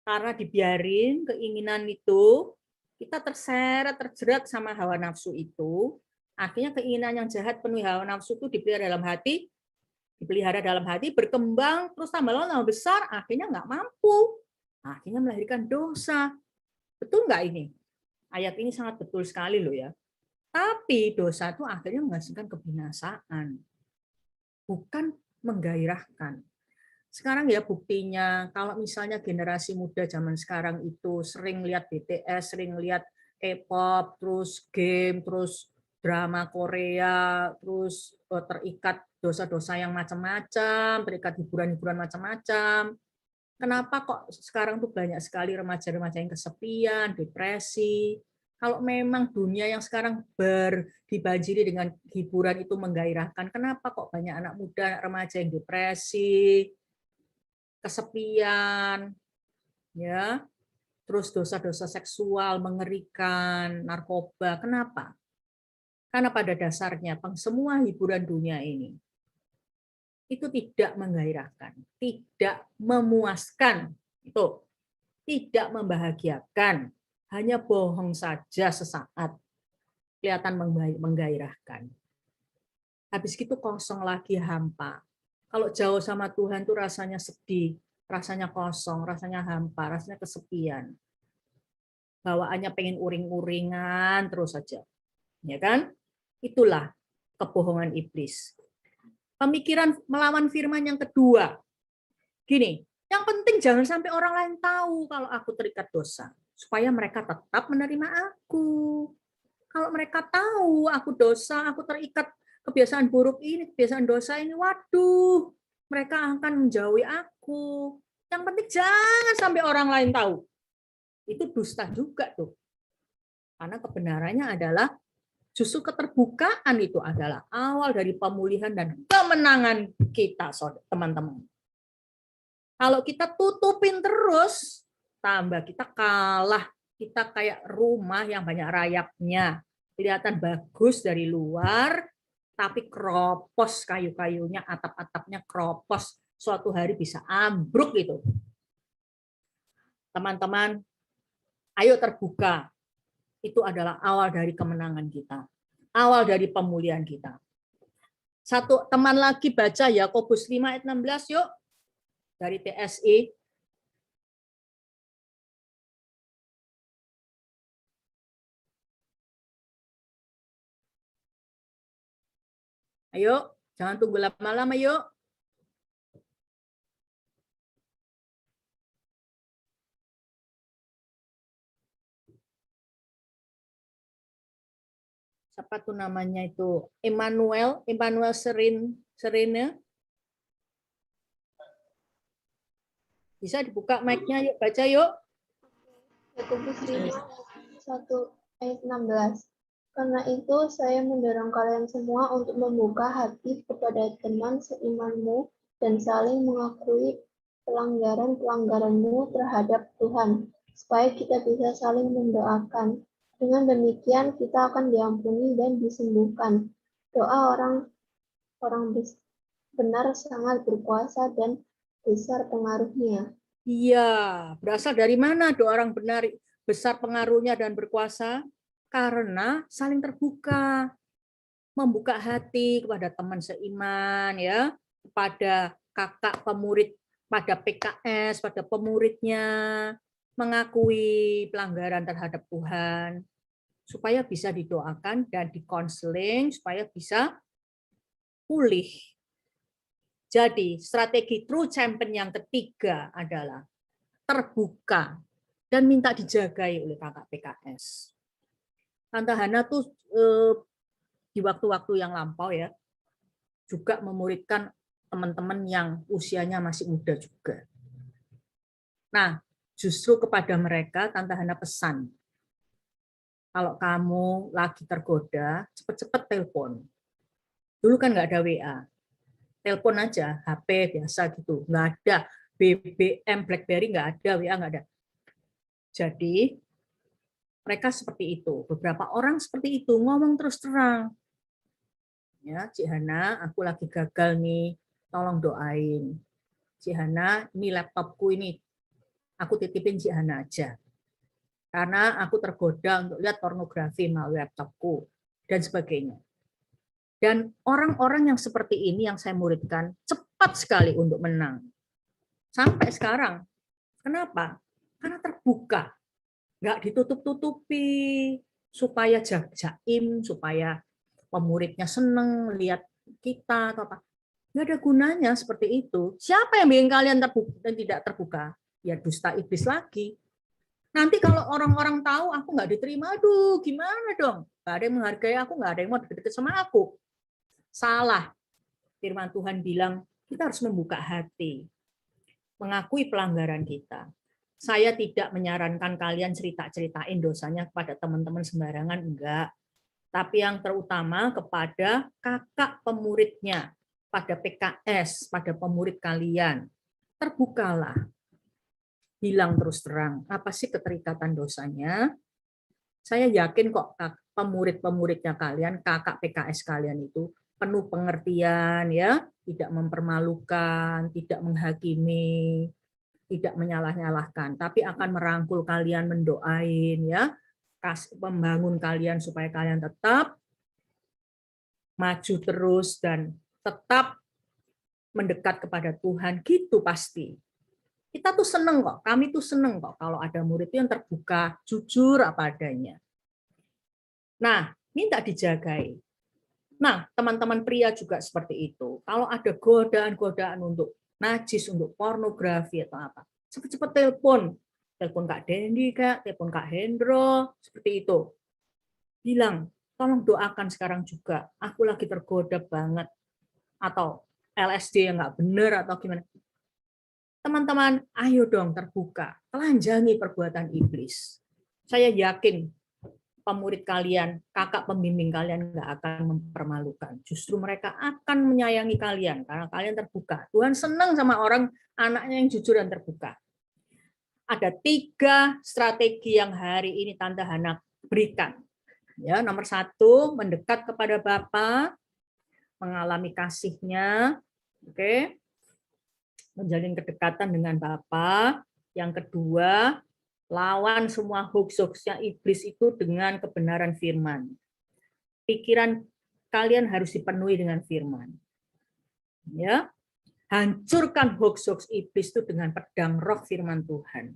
karena dibiarin keinginan itu, kita terseret, terjerat sama hawa nafsu itu. Akhirnya keinginan yang jahat penuhi hawa nafsu itu dipelihara dalam hati, berkembang, terus tambah lama besar, akhirnya nggak mampu. Akhirnya melahirkan dosa. Betul nggak ini? Ayat ini sangat betul sekali loh ya. Tapi dosa itu akhirnya menghasilkan kebinasaan. Bukan menggairahkan. Sekarang ya buktinya, kalau misalnya generasi muda zaman sekarang itu sering lihat BTS, sering lihat K-pop, terus game, terus drama Korea, terus terikat dosa-dosa yang macam-macam, terikat hiburan-hiburan macam-macam. Kenapa kok sekarang tuh banyak sekali remaja-remaja yang kesepian, depresi? Kalau memang dunia yang sekarang dibanjiri dengan hiburan itu menggairahkan, kenapa kok banyak anak muda, anak remaja yang depresi, kesepian, ya? terus dosa-dosa seksual, mengerikan, narkoba. Kenapa? Karena pada dasarnya semua hiburan dunia ini itu tidak menggairahkan, tidak memuaskan, itu tidak membahagiakan, hanya bohong saja sesaat, kelihatan menggairahkan. Habis itu kosong lagi, hampa. Kalau jauh sama Tuhan tuh rasanya sedih, rasanya kosong, rasanya hampa, rasanya kesepian. Bawaannya pengen uring-uringan terus saja. Ya kan? Itulah kebohongan iblis. Pemikiran melawan firman yang kedua. Gini, yang penting jangan sampai orang lain tahu kalau aku terikat dosa, supaya mereka tetap menerima aku. Kalau mereka tahu aku dosa, aku terikat kebiasaan buruk ini, kebiasaan dosa ini, waduh, mereka akan menjauhi aku. Yang penting jangan sampai orang lain tahu. Itu dusta juga tuh. Karena kebenarannya adalah justru keterbukaan itu adalah awal dari pemulihan dan kemenangan kita, teman-teman. Kalau kita tutupin terus, tambah kita kalah. Kita kayak rumah yang banyak rayapnya. Kelihatan bagus dari luar, tapi kropos kayu-kayunya, atap-atapnya kropos. Suatu hari bisa ambruk gitu. Teman-teman, ayo terbuka. Itu adalah awal dari kemenangan kita. Awal dari pemulihan kita. Satu teman lagi baca Yakobus 5 ayat 16 yuk. Dari TSI. Ayo, jangan tunggu lama-lama yuk. Siapa tuh namanya itu? Emmanuel Serene. Bisa dibuka mic-nya yuk, baca yuk. Yakobus 5 ayat 16. Karena itu saya mendorong kalian semua untuk membuka hati kepada teman seimanmu dan saling mengakui pelanggaran-pelanggaranmu terhadap Tuhan, supaya kita bisa saling mendoakan. Dengan demikian kita akan diampuni dan disembuhkan. Doa orang benar sangat berkuasa dan besar pengaruhnya. Iya, berasal dari mana doa orang benar besar pengaruhnya dan berkuasa? Karena saling terbuka, membuka hati kepada teman seiman, ya, kepada kakak pemurid, pada PKS, pada pemuridnya, mengakui pelanggaran terhadap Tuhan, supaya bisa didoakan dan dikonseling, supaya bisa pulih. Jadi strategi true champion yang ketiga adalah terbuka dan minta dijagai oleh kakak PKS. Tante Hana tuh di waktu-waktu yang lampau ya juga memuridkan teman-teman yang usianya masih muda juga. Nah, justru kepada mereka Tante Hana pesan, kalau kamu lagi tergoda, cepet-cepet telepon. Dulu kan nggak ada WA, telepon aja, HP biasa gitu, nggak ada BBM, BlackBerry nggak ada, WA nggak ada. Jadi mereka seperti itu, beberapa orang seperti itu ngomong terus terang. Ya, Cik Hana, aku lagi gagal nih, tolong doain. Cik Hana, ini laptopku ini, aku titipin Cik Hana aja. Karena aku tergoda untuk lihat pornografi melalui laptopku, dan sebagainya. Dan orang-orang yang seperti ini yang saya muridkan, cepat sekali untuk menang. Sampai sekarang. Kenapa? Karena terbuka. Nggak ditutup-tutupi, supaya jaim, supaya pemuridnya seneng lihat kita atau apa. Nggak ada gunanya seperti itu. Siapa yang bikin kalian terbuka dan tidak terbuka? Ya dusta iblis lagi. Nanti kalau orang-orang tahu aku nggak diterima, aduh gimana dong? Nggak ada yang menghargai aku, nggak ada yang mau deket-deket sama aku. Salah. Firman Tuhan bilang kita harus membuka hati, mengakui pelanggaran kita. Saya tidak menyarankan kalian cerita-ceritain dosanya kepada teman-teman sembarangan, enggak. Tapi yang terutama kepada kakak pemuridnya, pada PKS, pada pemurid kalian. Terbukalah. bilang terus terang, apa sih keterikatan dosanya? Saya yakin kok pemurid-pemuridnya kalian, kakak PKS kalian itu penuh pengertian, ya, tidak mempermalukan, tidak menghakimi, tidak menyalah-nyalahkan, tapi akan merangkul kalian, mendoain, ya, membangun kalian supaya kalian tetap maju terus dan tetap mendekat kepada Tuhan, gitu pasti. Kita tuh seneng kok, kami tuh seneng kok kalau ada murid yang terbuka, jujur apa adanya. Nah, minta dijagai. Nah, teman-teman pria juga seperti itu. Kalau ada godaan-godaan untuk najis, untuk pornografi atau apa, cepat-cepat telepon Kak Dendi, Kak, telepon Kak Hendro, seperti itu. Bilang, tolong doakan sekarang juga, aku lagi tergoda banget, atau LSD yang nggak benar atau gimana. Teman-teman, ayo dong terbuka, telanjangi perbuatan iblis. Saya yakin pemurid kalian, kakak pembimbing kalian nggak akan mempermalukan. Justru mereka akan menyayangi kalian karena kalian terbuka. Tuhan senang sama orang anaknya yang jujur dan terbuka. Ada 3 strategi yang hari ini Tante Hana berikan. Ya, nomor 1, mendekat kepada Bapa, mengalami kasihnya, oke, menjalin kedekatan dengan Bapa. Yang kedua, lawan semua hoax-hoaxnya iblis itu dengan kebenaran firman. Pikiran kalian harus dipenuhi dengan firman. Ya, hancurkan hoax-hoax iblis itu dengan pedang roh firman Tuhan.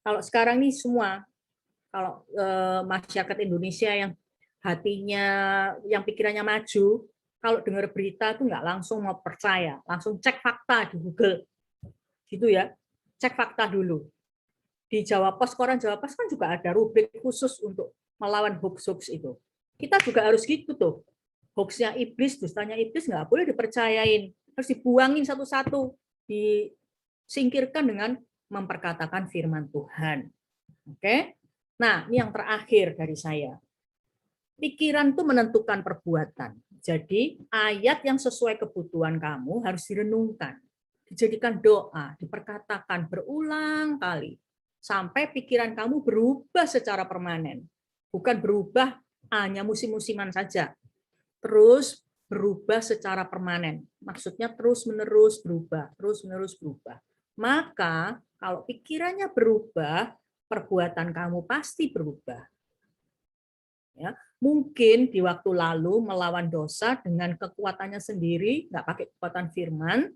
Kalau sekarang ini semua, kalau masyarakat Indonesia yang hatinya, yang pikirannya maju, kalau dengar berita itu nggak langsung mau percaya, langsung cek fakta di Google, gitu ya, cek fakta dulu. Di Jawa Pos, koran Jawa Pos kan juga ada rubrik khusus untuk melawan hoax-hoax itu. Kita juga harus gitu tuh. Hoaxnya iblis, dustanya iblis nggak boleh dipercayain, harus dibuangin satu-satu, disingkirkan dengan memperkatakan firman Tuhan. Oke? Nah, ini yang terakhir dari saya. Pikiran itu menentukan perbuatan. Jadi, ayat yang sesuai kebutuhan kamu harus direnungkan, dijadikan doa, diperkatakan berulang kali, sampai pikiran kamu berubah secara permanen. Bukan berubah hanya musim-musiman saja. Terus berubah secara permanen. Maksudnya terus-menerus berubah, terus-menerus berubah. Maka, kalau pikirannya berubah, perbuatan kamu pasti berubah. Ya, mungkin di waktu lalu melawan dosa dengan kekuatannya sendiri, nggak pakai kekuatan firman,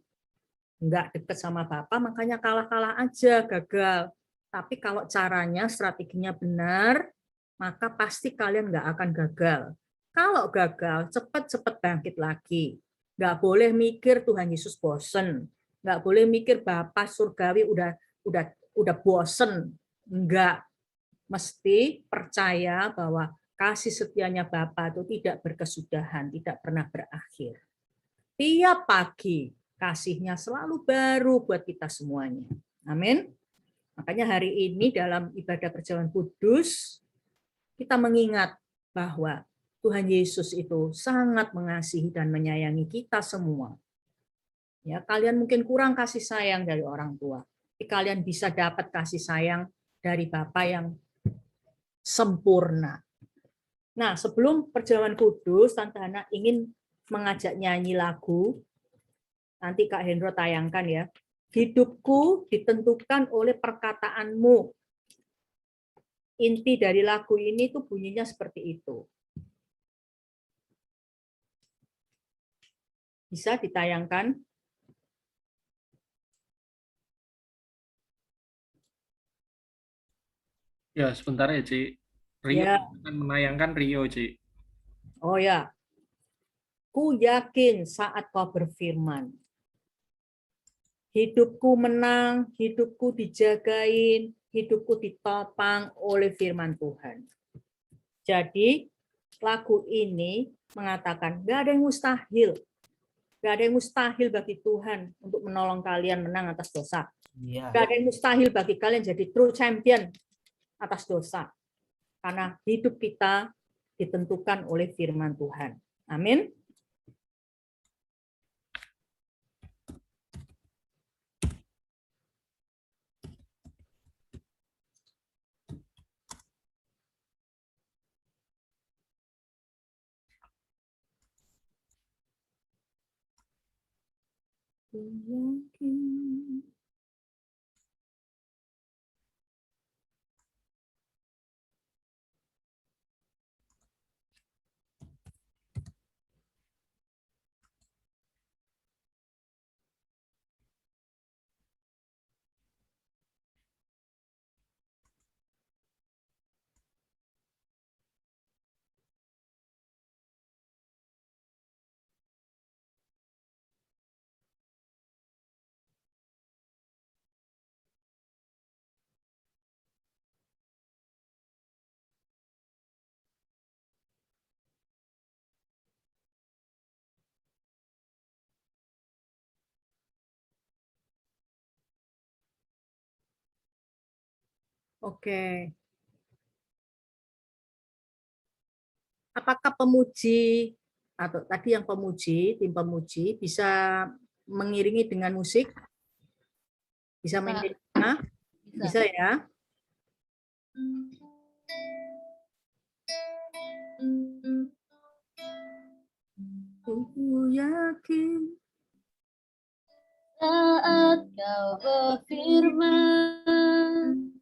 nggak deket sama Bapa, makanya kalah-kalah aja, gagal. Tapi kalau caranya, strateginya benar, maka pasti kalian nggak akan gagal. Kalau gagal, cepat-cepat bangkit lagi. Nggak boleh mikir Tuhan Yesus bosen, nggak boleh mikir Bapa surgawi udah bosen, nggak. Mesti percaya bahwa kasih setianya Bapa itu tidak berkesudahan, tidak pernah berakhir. Tiap pagi kasihnya selalu baru buat kita semuanya. Amin. Makanya hari ini dalam ibadah perjamuan kudus, kita mengingat bahwa Tuhan Yesus itu sangat mengasihi dan menyayangi kita semua. Ya, kalian mungkin kurang kasih sayang dari orang tua, tapi kalian bisa dapat kasih sayang dari Bapa yang sempurna. Nah, sebelum perjamuan kudus, Tante Hana ingin mengajak nyanyi lagu. Nanti Kak Hendro tayangkan ya. Hidupku ditentukan oleh perkataanmu. Inti dari lagu ini tuh bunyinya seperti itu. Bisa ditayangkan? Ya, sebentar ya, Ci. Rio Ya. akan menayangkan Rio, Ci. Oh ya. Ku yakin saat kau berfirman, hidupku menang, hidupku dijagain, hidupku ditopang oleh firman Tuhan. Jadi, lagu ini mengatakan, gak ada yang mustahil. Gak ada yang mustahil bagi Tuhan untuk menolong kalian menang atas dosa. Iya. Gak ada yang mustahil bagi kalian jadi true champion atas dosa. Karena hidup kita ditentukan oleh firman Tuhan. Amin. Yakin. Oke. Apakah pemuji atau tadi yang pemuji, tim pemuji bisa mengiringi dengan musik? Bisa main piano? Bisa ya? Ku yakin Saat kau berfirman,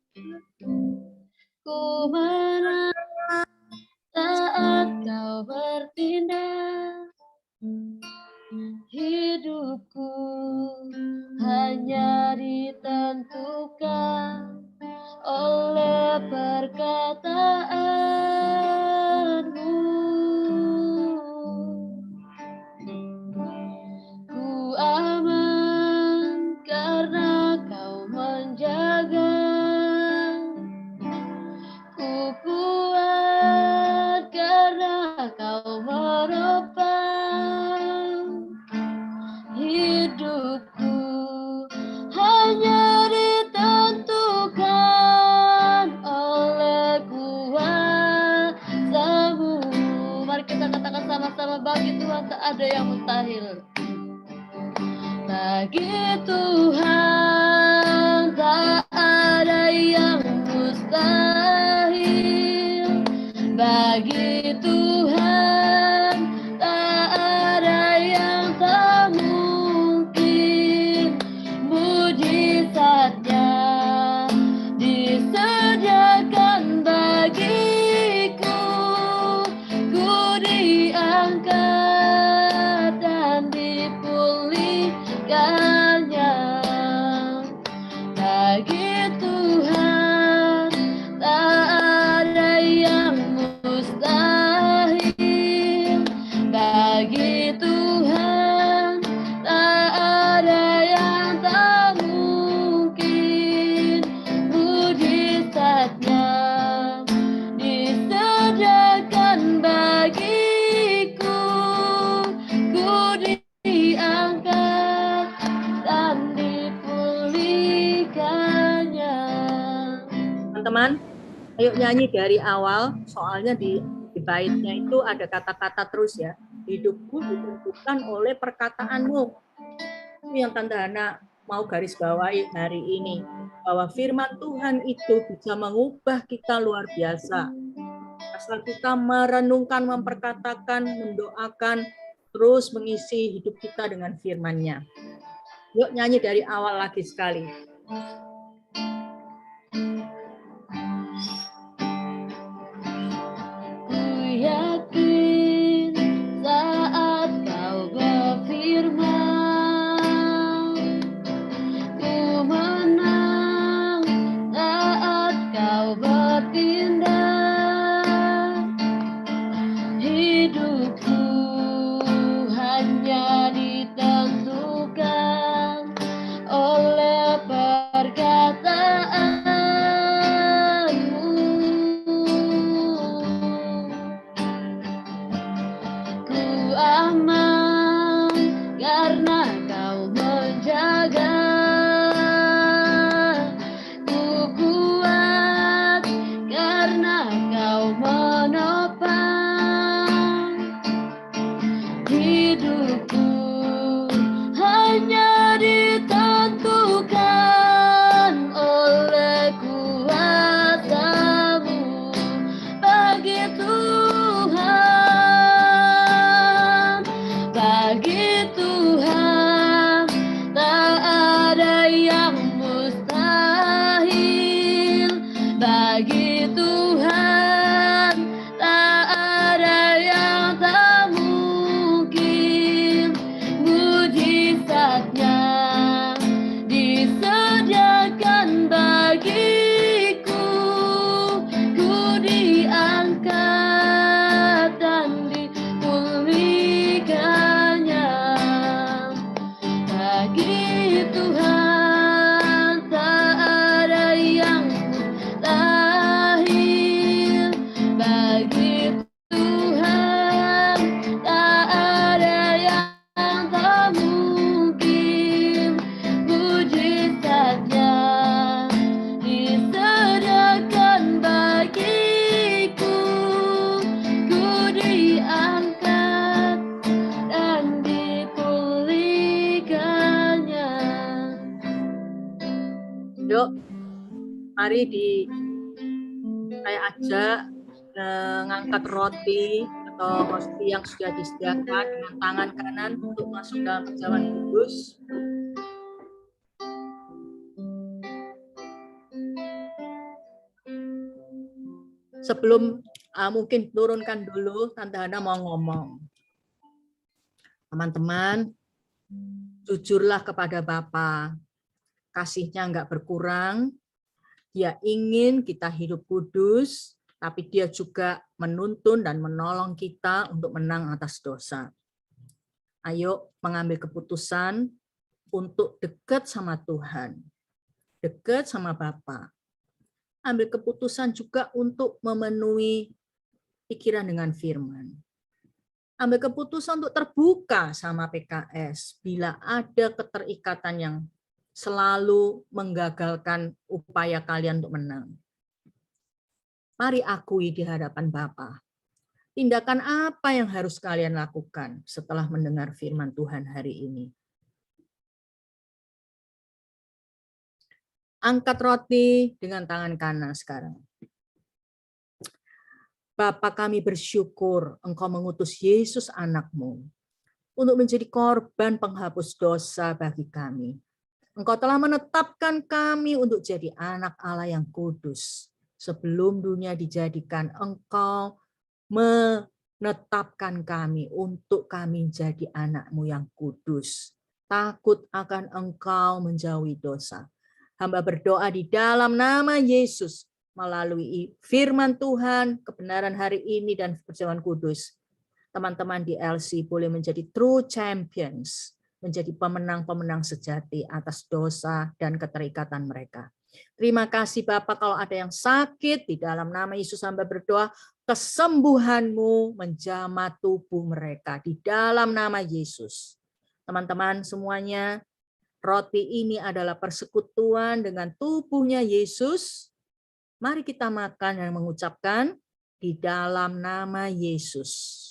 ku menang. Saat kau bertindak, hidupku hanya ditentukan oleh perkataanmu. Ku aman karena kau menjaga. Ku kuat karena kau menopang. Hidupku hanya ditentukan oleh kuasa-Mu. Mari kita katakan sama-sama, bagi Tuhan tak ada yang mustahil. Bagi Tuhan tak ada yang mustahil. Bagi Tuhan tak ada yang tak mungkin. Mujizatnya disediakan bagiku. Ku diangkat dan dipulihkannya. Bagi Tuhan tak ada yang mustahil. Bagi Tuhan tak ada yang tak mungkin. Mujizatnya disediakan bagiku. Ku diangkat dan dipulihkannya. teman-teman, ayo nyanyi dari awal, soalnya di baitnya itu ada kata-kata terus ya. Hidupku ditentukan oleh perkataanmu. Itu yang Tante Hana mau garis bawahi hari ini. Bahwa firman Tuhan itu bisa mengubah kita luar biasa. Asal kita merenungkan, memperkatakan, mendoakan, terus mengisi hidup kita dengan firman-Nya. Yuk nyanyi dari awal lagi sekali. Ku yakin saat kau berfirman, ku menang saat kau bertindak. Hidupku hanya ditentukan oleh perkataanmu. Mari saya ajak ngangkat roti atau hosti yang sudah disediakan dengan tangan kanan untuk masuk dalam perjamuan kudus. Sebelum mungkin turunkan dulu, Tante Hana mau ngomong. Teman-teman, jujurlah kepada Bapa. Kasihnya enggak berkurang. Dia ingin kita hidup kudus, tapi dia juga menuntun dan menolong kita untuk menang atas dosa. Ayo mengambil keputusan untuk dekat sama Tuhan, dekat sama Bapa. Ambil keputusan juga untuk memenuhi pikiran dengan firman. Ambil keputusan untuk terbuka sama PKS bila ada keterikatan yang selalu menggagalkan upaya kalian untuk menang. Mari akui di hadapan Bapa. Tindakan apa yang harus kalian lakukan setelah mendengar firman Tuhan hari ini? Angkat roti dengan tangan kanan sekarang. Bapa, kami bersyukur Engkau mengutus Yesus anak-Mu untuk menjadi korban penghapus dosa bagi kami. Engkau telah menetapkan kami untuk jadi anak Allah yang kudus. Sebelum dunia dijadikan, Engkau menetapkan kami untuk kami jadi anak-Mu yang kudus. Takut akan Engkau menjauhi dosa. Hamba berdoa di dalam nama Yesus, melalui firman Tuhan, kebenaran hari ini dan perjamuan kudus. Teman-teman di LC boleh menjadi true champions, menjadi pemenang-pemenang sejati atas dosa dan keterikatan mereka. Terima kasih Bapak, kalau ada yang sakit, di dalam nama Yesus hamba berdoa, kesembuhan-Mu menjamah tubuh mereka, di dalam nama Yesus. Teman-teman semuanya, roti ini adalah persekutuan dengan tubuhnya Yesus. Mari kita makan dan mengucapkan di dalam nama Yesus.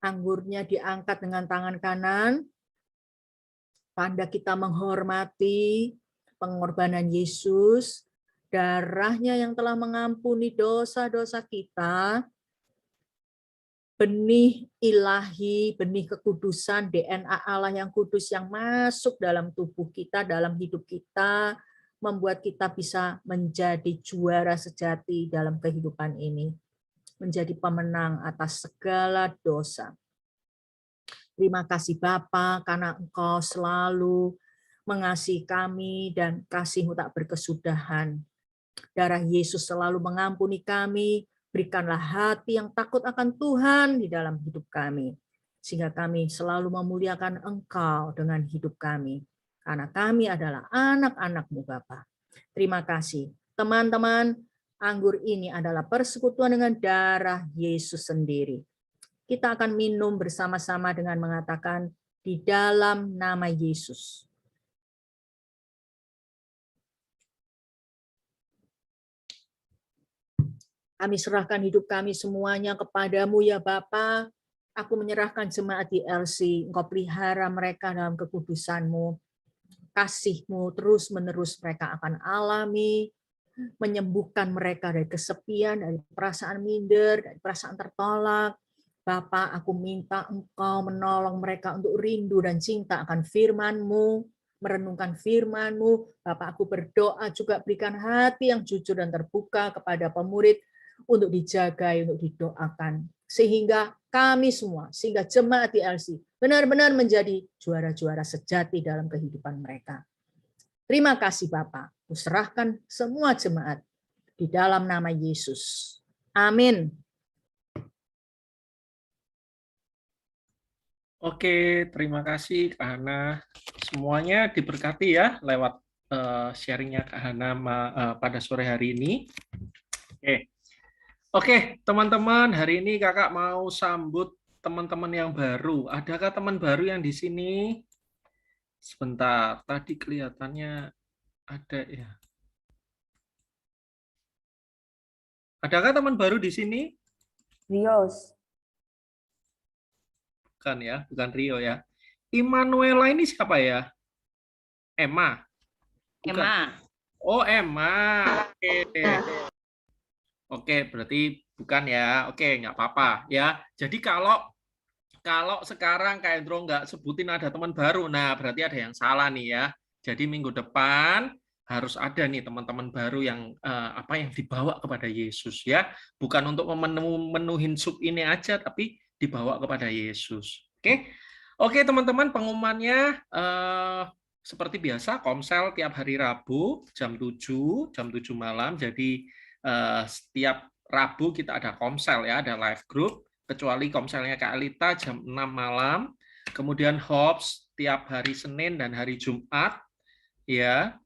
Anggurnya diangkat dengan tangan kanan. Tanda kita menghormati pengorbanan Yesus. Darahnya yang telah mengampuni dosa-dosa kita, benih ilahi, benih kekudusan, DNA Allah yang kudus yang masuk dalam tubuh kita, dalam hidup kita, membuat kita bisa menjadi juara sejati dalam kehidupan ini, menjadi pemenang atas segala dosa. Terima kasih Bapa, karena Engkau selalu mengasihi kami dan kasih-Mu tak berkesudahan. Darah Yesus selalu mengampuni kami, berikanlah hati yang takut akan Tuhan di dalam hidup kami, sehingga kami selalu memuliakan Engkau dengan hidup kami, karena kami adalah anak-anak-Mu Bapa. Terima kasih. Teman-teman, anggur ini adalah persekutuan dengan darah Yesus sendiri. Kita akan minum bersama-sama dengan mengatakan di dalam nama Yesus. Kami serahkan hidup kami semuanya kepadamu ya Bapa. Aku menyerahkan jemaat di LC. Engkau pelihara mereka dalam kekudusan-Mu. Kasih-Mu terus-menerus mereka akan alami. Menyembuhkan mereka dari kesepian, dari perasaan minder, dari perasaan tertolak. Bapa, aku minta Engkau menolong mereka untuk rindu dan cinta akan firman-Mu. Merenungkan firman-Mu. Bapa, aku berdoa juga berikan hati yang jujur dan terbuka kepada pemurid untuk dijaga, untuk didoakan. Sehingga kami semua, sehingga jemaat di LC benar-benar menjadi juara-juara sejati dalam kehidupan mereka. Terima kasih Bapak. Kuserahkan semua jemaat di dalam nama Yesus. Amin. Oke, terima kasih Kak Hana. Semuanya diberkati ya lewat sharingnya Kak Hana pada sore hari ini. Oke, teman-teman, hari ini kakak mau sambut teman-teman yang baru. Adakah teman baru yang di sini? Sebentar, tadi kelihatannya ada ya. Adakah teman baru di sini? Rios. Bukan ya, bukan Rio ya. Immanuela ini siapa ya? Emma? Bukan. Emma. Oh, Emma. Oke. Oke, berarti bukan ya. Oke, nggak apa-apa ya. Jadi kalau sekarang Kak Endro nggak sebutin ada teman baru, nah berarti ada yang salah nih ya. Jadi minggu depan harus ada nih teman-teman baru yang yang dibawa kepada Yesus ya. Bukan untuk memenuhin sup ini aja, tapi dibawa kepada Yesus. Oke, oke teman-teman, pengumumannya seperti biasa, Komsel tiap hari Rabu jam 7 malam. Jadi setiap Rabu kita ada Komsel ya, ada live group. Kecuali komselnya Kak Alita jam 6 malam, kemudian Hobbs tiap hari Senin dan hari Jumat, ya.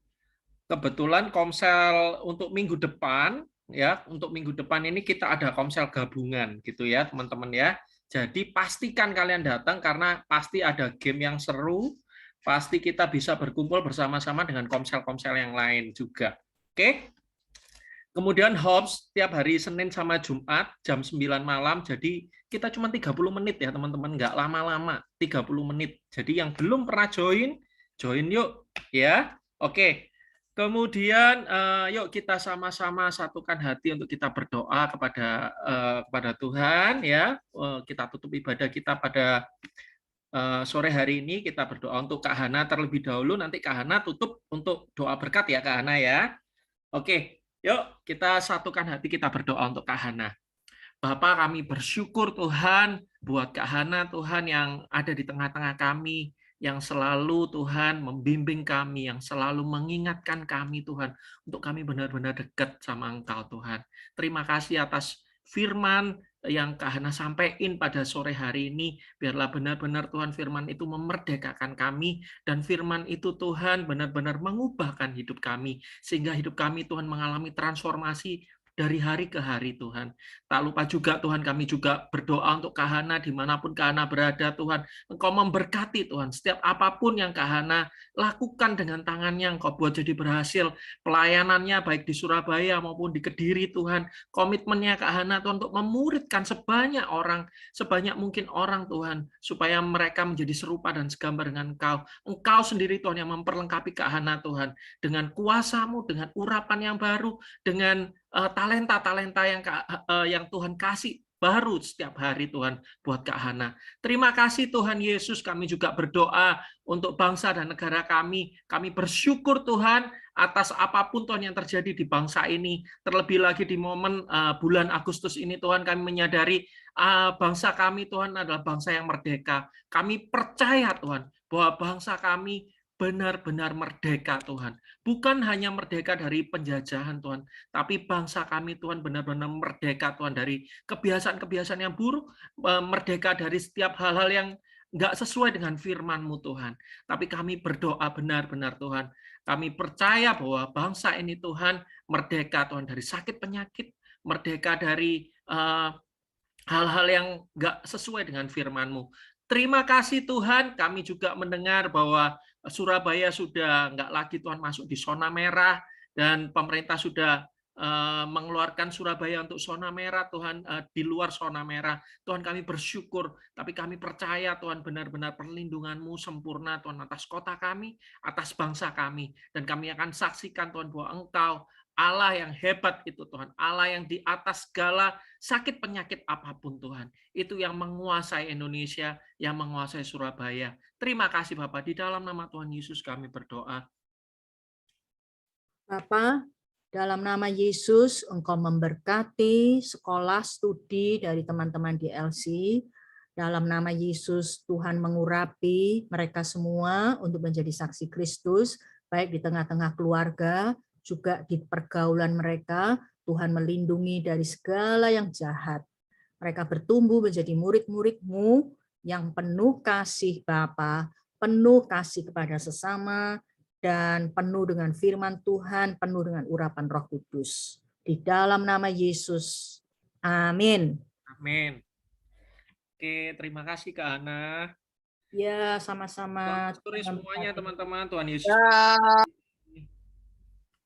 Kebetulan komsel untuk minggu depan, ya, untuk minggu depan ini kita ada komsel gabungan, gitu ya, teman-teman ya. Jadi pastikan kalian datang karena pasti ada game yang seru, pasti kita bisa berkumpul bersama-sama dengan komsel-komsel yang lain juga. Oke? Kemudian Hobbs tiap hari Senin sama Jumat jam 9 malam. Jadi kita cuma 30 menit ya teman-teman, nggak lama-lama, 30 menit. Jadi yang belum pernah join yuk ya. Oke. Kemudian yuk kita sama-sama satukan hati untuk kita berdoa kepada Tuhan ya. Kita tutup ibadah kita pada sore hari ini. Kita berdoa untuk Kak Hana terlebih dahulu, nanti Kak Hana tutup untuk doa berkat ya Kak Hana ya. Oke. Yuk, kita satukan hati, kita berdoa untuk Kak Hana. Bapak, kami bersyukur Tuhan buat Kak Hana, Tuhan yang ada di tengah-tengah kami, yang selalu Tuhan membimbing kami, yang selalu mengingatkan kami Tuhan, untuk kami benar-benar dekat sama Engkau Tuhan. Terima kasih atas firman yang Kak Hana sampaikan pada sore hari ini, biarlah benar-benar Tuhan firman itu memerdekakan kami, dan firman itu Tuhan benar-benar mengubahkan hidup kami, sehingga hidup kami Tuhan mengalami transformasi dari hari ke hari Tuhan. Tak lupa juga Tuhan, kami juga berdoa untuk Kak Hana dimanapun Kak Hana berada Tuhan. Engkau memberkati Tuhan. Setiap apapun yang Kak Hana lakukan dengan tangannya, Engkau buat jadi berhasil. Pelayanannya baik di Surabaya maupun di Kediri Tuhan. Komitmennya Kak Hana Tuhan untuk memuridkan sebanyak mungkin orang Tuhan. Supaya mereka menjadi serupa dan segambar dengan Engkau. Engkau sendiri Tuhan yang memperlengkapi Kak Hana Tuhan. Dengan kuasa-Mu, dengan urapan yang baru, dengan talenta-talenta yang Tuhan kasih baru setiap hari Tuhan buat Kak Hana. Terima kasih Tuhan Yesus, kami juga berdoa untuk bangsa dan negara kami. Kami bersyukur Tuhan atas apapun Tuhan yang terjadi di bangsa ini. Terlebih lagi di momen bulan Agustus ini Tuhan, kami menyadari bangsa kami Tuhan adalah bangsa yang merdeka. Kami percaya Tuhan bahwa bangsa kami benar-benar merdeka Tuhan. Bukan hanya merdeka dari penjajahan Tuhan, tapi bangsa kami Tuhan benar-benar merdeka Tuhan dari kebiasaan-kebiasaan yang buruk, merdeka dari setiap hal-hal yang nggak sesuai dengan firman-Mu Tuhan. Tapi kami berdoa benar-benar Tuhan. Kami percaya bahwa bangsa ini Tuhan merdeka Tuhan dari sakit penyakit, merdeka dari hal-hal yang nggak sesuai dengan firman-Mu. Terima kasih Tuhan, kami juga mendengar bahwa Surabaya sudah nggak lagi Tuhan masuk di zona merah, dan pemerintah sudah mengeluarkan Surabaya untuk zona merah Tuhan, di luar zona merah. Tuhan kami bersyukur, tapi kami percaya Tuhan benar-benar perlindungan-Mu sempurna Tuhan atas kota kami, atas bangsa kami, dan kami akan saksikan Tuhan bahwa Engkau Allah yang hebat itu Tuhan, Allah yang di atas segala sakit penyakit apapun Tuhan. Itu yang menguasai Indonesia, yang menguasai Surabaya. Terima kasih Bapak, di dalam nama Tuhan Yesus kami berdoa. Bapak, dalam nama Yesus Engkau memberkati sekolah studi dari teman-teman di LC. Dalam nama Yesus Tuhan mengurapi mereka semua untuk menjadi saksi Kristus, baik di tengah-tengah keluarga, juga di pergaulan mereka. Tuhan melindungi dari segala yang jahat. Mereka bertumbuh menjadi murid-murid-Mu yang penuh kasih Bapa, penuh kasih kepada sesama, dan penuh dengan firman Tuhan, penuh dengan urapan Roh Kudus. Di dalam nama Yesus. Amin. Amin. Oke, terima kasih Kak Hana. Ya, sama-sama. Selamat sore semuanya teman-teman. Tuhan Yesus.